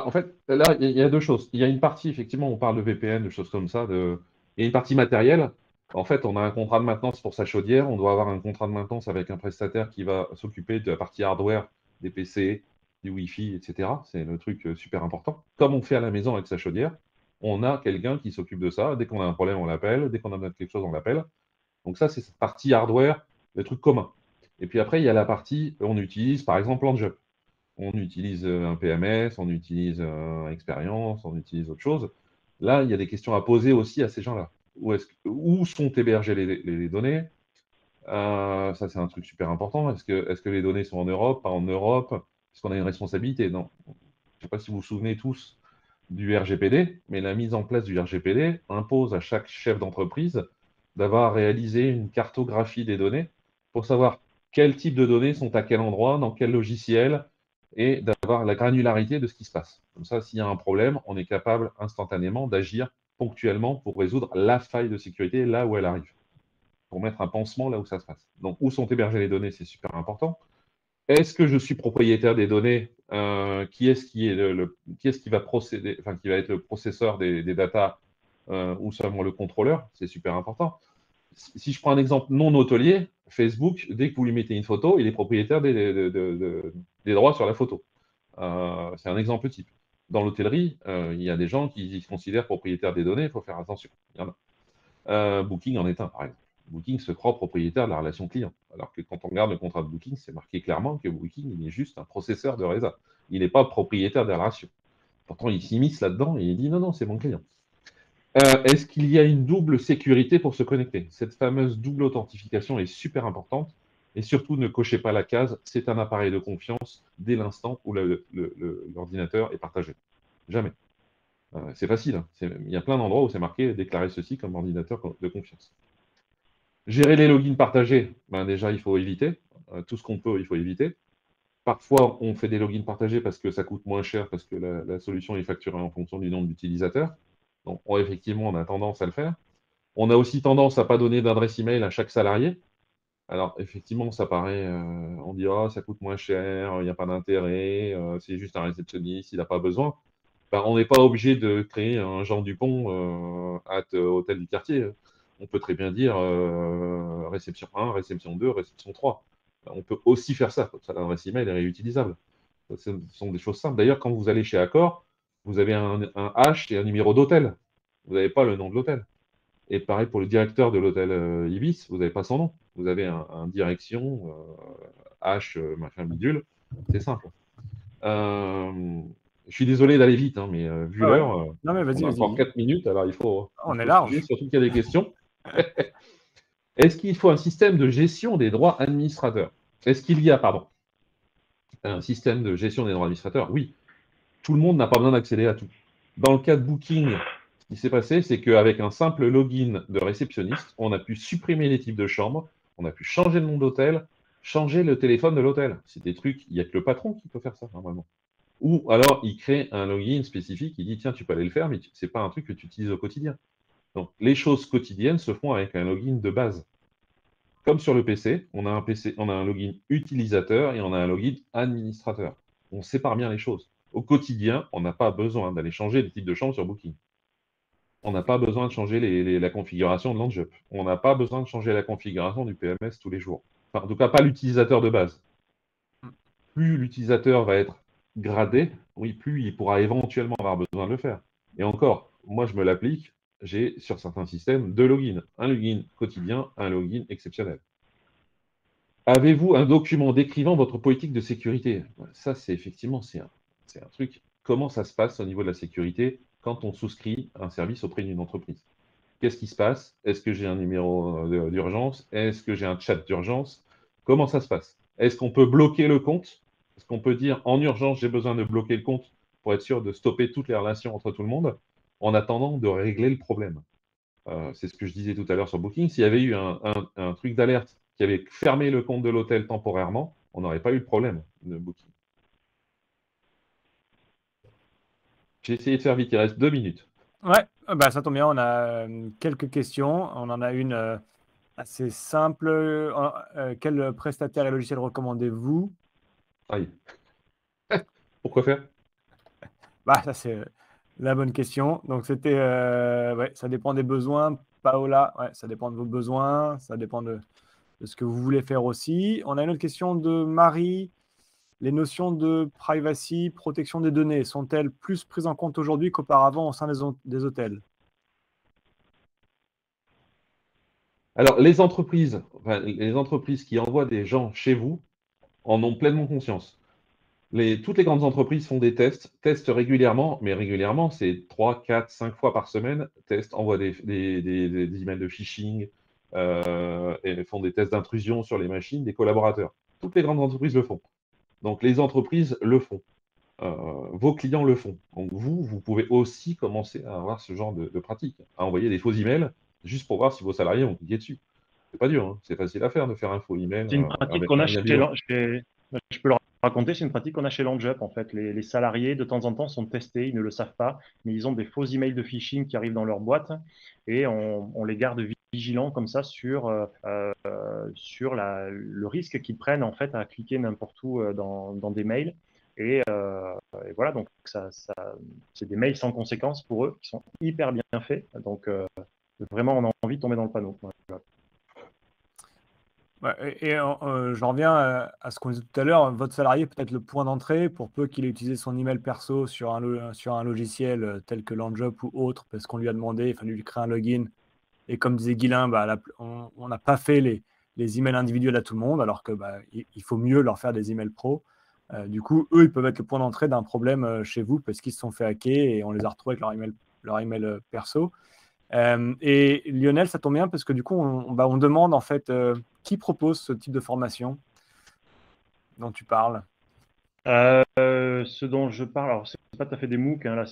Speaker 3: En fait, là, il y a deux choses. Il y a une partie, effectivement, on parle de VPN, de choses comme ça. Il y a une partie matérielle. En fait, on a un contrat de maintenance pour sa chaudière. On doit avoir un contrat de maintenance avec un prestataire qui va s'occuper de la partie hardware, des PC, du Wi-Fi, etc. C'est le truc super important. Comme on fait à la maison avec sa chaudière, on a quelqu'un qui s'occupe de ça. Dès qu'on a un problème, on l'appelle. Dès qu'on a besoin de quelque chose, on l'appelle. Donc ça, c'est cette partie hardware, le truc commun. Et puis après, il y a la partie, on utilise par exemple LandJup. On utilise un PMS, on utilise Experience, on utilise autre chose. Là, il y a des questions à poser aussi à ces gens-là. Où sont hébergées les données? Ça, c'est un truc super important. Est-ce que les données sont en Europe, pas en Europe? Est-ce qu'on a une responsabilité? Non. Je ne sais pas si vous vous souvenez tous du RGPD, mais la mise en place du RGPD impose à chaque chef d'entreprise d'avoir réalisé une cartographie des données pour savoir quel type de données sont à quel endroit, dans quel logiciel, et d'avoir la granularité de ce qui se passe. Comme ça, s'il y a un problème, on est capable instantanément d'agir ponctuellement pour résoudre la faille de sécurité là où elle arrive, pour mettre un pansement là où ça se passe. Donc, où sont hébergées les données, c'est super important. Est-ce que je suis propriétaire des données? Qui est-ce qui va procéder, enfin, qui va être le processeur des datas ou seulement le contrôleur? C'est super important. Si je prends un exemple non hôtelier, Facebook, dès que vous lui mettez une photo, il est propriétaire des droits sur la photo. C'est un exemple type. Dans l'hôtellerie, il y a des gens qui se considèrent propriétaires des données, il faut faire attention. Il y en a. Booking en est un, par exemple. Booking se croit propriétaire de la relation client. Alors que quand on regarde le contrat de Booking, c'est marqué clairement que Booking, il est juste un processeur de réseau. Il n'est pas propriétaire de la relation. Pourtant, il s'immisce là-dedans et il dit non, non, c'est mon client. Est-ce qu'il y a une double sécurité pour se connecter? Cette fameuse double authentification est super importante. Et surtout, ne cochez pas la case, c'est un appareil de confiance dès l'instant où l'ordinateur est partagé. Jamais. C'est facile. Hein. Il y a plein d'endroits où c'est marqué déclarer ceci comme ordinateur de confiance. Gérer les logins partagés, déjà, il faut éviter. Tout ce qu'on peut, il faut éviter. Parfois, on fait des logins partagés parce que ça coûte moins cher, parce que la solution est facturée en fonction du nombre d'utilisateurs. Donc, effectivement, on a tendance à le faire. On a aussi tendance à ne pas donner d'adresse email à chaque salarié. Alors, effectivement, ça paraît, on dit, oh, ça coûte moins cher, il n'y a pas d'intérêt, c'est juste un réceptionniste, il n'a pas besoin. On n'est pas obligé de créer un Jean Dupont hôtel du quartier. On peut très bien dire réception 1, réception 2, réception 3. On peut aussi faire ça. L'adresse email est réutilisable. Ce sont des choses simples. D'ailleurs, quand vous allez chez Accor, vous avez un H et un numéro d'hôtel. Vous n'avez pas le nom de l'hôtel. Et pareil pour le directeur de l'hôtel Ibis, vous n'avez pas son nom. Vous avez un direction H, machin bidule. C'est simple. Je suis désolé d'aller vite, hein, mais vu l'heure,
Speaker 1: non, mais vas-y,
Speaker 3: on a
Speaker 1: vas-y.
Speaker 3: encore 4 minutes, alors il faut
Speaker 1: On est large.
Speaker 3: surtout qu'il y a des questions. Est-ce qu'il faut un système de gestion des droits administrateurs? Est-ce qu'il y a, pardon, un système de gestion des droits administrateurs? Oui. Tout le monde n'a pas besoin d'accéder à tout. Dans le cas de Booking, ce qui s'est passé, c'est qu'avec un simple login de réceptionniste, on a pu supprimer les types de chambres, on a pu changer le nom d'hôtel, changer le téléphone de l'hôtel. C'est des trucs, il n'y a que le patron qui peut faire ça, normalement. Ou alors, il crée un login spécifique, il dit, tiens, tu peux aller le faire, mais ce n'est pas un truc que tu utilises au quotidien. Donc, les choses quotidiennes se font avec un login de base. Comme sur le PC, on a un login utilisateur et on a un login administrateur. On sépare bien les choses. Au quotidien, on n'a pas besoin d'aller changer les types de chambre sur Booking. On n'a pas besoin de changer la configuration de LandJup. On n'a pas besoin de changer la configuration du PMS tous les jours. Enfin, en tout cas, pas l'utilisateur de base. Plus l'utilisateur va être gradé, oui, plus il pourra éventuellement avoir besoin de le faire. Et encore, moi, je me l'applique, j'ai sur certains systèmes deux logins. Un login quotidien, un login exceptionnel. Avez-vous un document décrivant votre politique de sécurité? Ça, c'est effectivement, c'est un truc. Comment ça se passe au niveau de la sécurité? quand on souscrit un service auprès d'une entreprise. Qu'est-ce qui se passe? Est-ce que j'ai un numéro d'urgence? Est-ce que j'ai un chat d'urgence? Comment ça se passe? Est-ce qu'on peut bloquer le compte? Est-ce qu'on peut dire en urgence, j'ai besoin de bloquer le compte pour être sûr de stopper toutes les relations entre tout le monde en attendant de régler le problème? C'est ce que je disais tout à l'heure sur Booking. S'il y avait eu un truc d'alerte qui avait fermé le compte de l'hôtel temporairement, on n'aurait pas eu le problème de Booking. J'ai essayé de faire vite, il reste 2 minutes.
Speaker 1: Ouais, bah, ça tombe bien, on a quelques questions. On en a une assez simple. Quel prestataire et logiciel recommandez-vous?
Speaker 3: Aïe. Pourquoi faire?
Speaker 1: Bah, ça, c'est la bonne question. Donc, c'était, ouais, ça dépend des besoins. Paola, ouais, ça dépend de vos besoins, ça dépend de ce que vous voulez faire aussi. On a une autre question de Marie. Les notions de privacy, protection des données, sont-elles plus prises en compte aujourd'hui qu'auparavant au sein des hôtels?
Speaker 3: Alors, les entreprises, enfin, les entreprises qui envoient des gens chez vous en ont pleinement conscience. Toutes les grandes entreprises font des testent régulièrement, mais régulièrement, c'est 3, 4, 5 fois par semaine, envoient des emails de phishing, et font des tests d'intrusion sur les machines des collaborateurs. Toutes les grandes entreprises le font. Donc, les entreprises le font. Vos clients le font. Donc, vous pouvez aussi commencer à avoir ce genre de pratique, à envoyer des faux emails juste pour voir si vos salariés ont cliqué dessus. C'est pas dur, hein. C'est facile à faire de faire un faux email
Speaker 2: C'est une pratique
Speaker 3: avec
Speaker 2: qu'on a
Speaker 3: un avion.
Speaker 2: je peux le raconter, c'est une pratique qu'on a chez LangeUp en fait. Les salariés de temps en temps sont testés, ils ne le savent pas, mais ils ont des faux emails de phishing qui arrivent dans leur boîte et on les garde vigilants comme ça sur le risque qu'ils prennent en fait à cliquer n'importe où dans des mails. Et voilà, donc c'est des mails sans conséquences pour eux qui sont hyper bien faits. Donc vraiment, on a envie de tomber dans le panneau. Voilà.
Speaker 1: Ouais, j'en reviens à ce qu'on disait tout à l'heure. Votre salarié peut être le point d'entrée pour peu qu'il ait utilisé son email perso sur un logiciel tel que LandJob ou autre, parce qu'on lui a demandé, il fallait lui créer un login. Et comme disait Guilain, bah, on n'a pas fait les emails individuels à tout le monde, alors que bah, il faut mieux leur faire des emails pro. Du coup, eux, ils peuvent être le point d'entrée d'un problème chez vous parce qu'ils se sont fait hacker et on les a retrouvés avec leur email perso. Et Lionel, ça tombe bien parce que du coup, on demande en fait qui propose ce type de formation dont tu parles.
Speaker 2: Ce dont je parle, alors c'est pas tout à fait des MOOC, hein, là,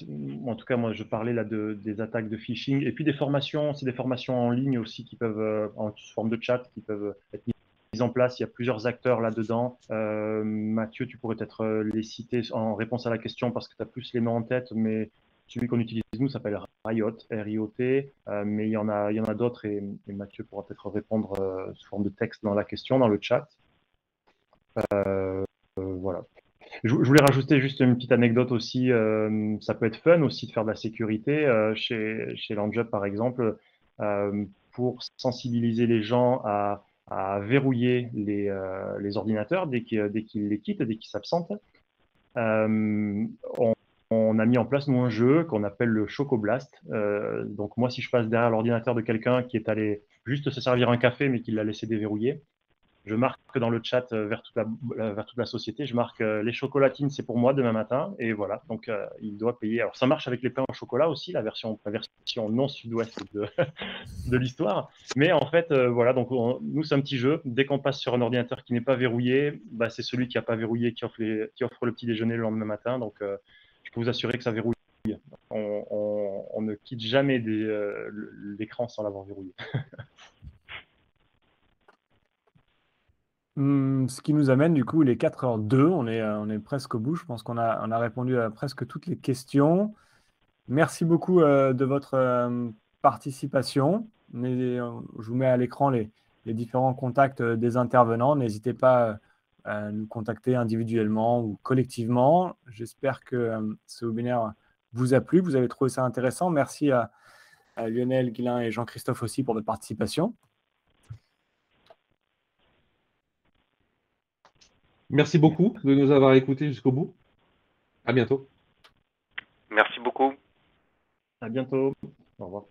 Speaker 2: en tout cas moi je parlais là des attaques de phishing et puis des formations, c'est des formations en ligne aussi qui peuvent, en forme de chat, qui peuvent être mises en place. Il y a plusieurs acteurs là-dedans. Mathieu, tu pourrais peut-être les citer en réponse à la question parce que tu as plus les noms en tête, mais celui qu'on utilise nous s'appelle Riot, R-I-O-T, mais il y en a d'autres et Mathieu pourra peut-être répondre sous forme de texte dans la question, dans le chat. Voilà. Je voulais rajouter juste une petite anecdote aussi. Ça peut être fun aussi de faire de la sécurité chez LandJob, par exemple, pour sensibiliser les gens à verrouiller les ordinateurs dès qu'ils les quittent, dès qu'ils s'absentent. On a mis en place, nous, un jeu qu'on appelle le Chocoblast. Donc, moi, si je passe derrière l'ordinateur de quelqu'un qui est allé juste se servir un café, mais qui l'a laissé déverrouiller, je marque dans le chat vers toute la société, je marque les chocolatines, c'est pour moi demain matin. Et voilà, donc il doit payer. Alors ça marche avec les pains au chocolat aussi, la version non sud-ouest de l'histoire. Mais en fait, voilà, donc nous, c'est un petit jeu. Dès qu'on passe sur un ordinateur qui n'est pas verrouillé, bah, c'est celui qui n'a pas verrouillé qui offre le petit déjeuner le lendemain matin. Donc je peux vous assurer que ça verrouille. On ne quitte jamais l'écran sans l'avoir verrouillé.
Speaker 1: Ce qui nous amène, du coup, il est 4h02, on est presque au bout. Je pense qu'on a répondu à presque toutes les questions. Merci beaucoup de votre participation. Je vous mets à l'écran les différents contacts des intervenants. N'hésitez pas à nous contacter individuellement ou collectivement. J'espère que ce webinaire vous a plu, vous avez trouvé ça intéressant. Merci à Lionel, Guilain et Jean-Christophe aussi pour votre participation.
Speaker 3: Merci beaucoup de nous avoir écoutés jusqu'au bout. À bientôt.
Speaker 4: Merci beaucoup.
Speaker 2: À bientôt. Au revoir.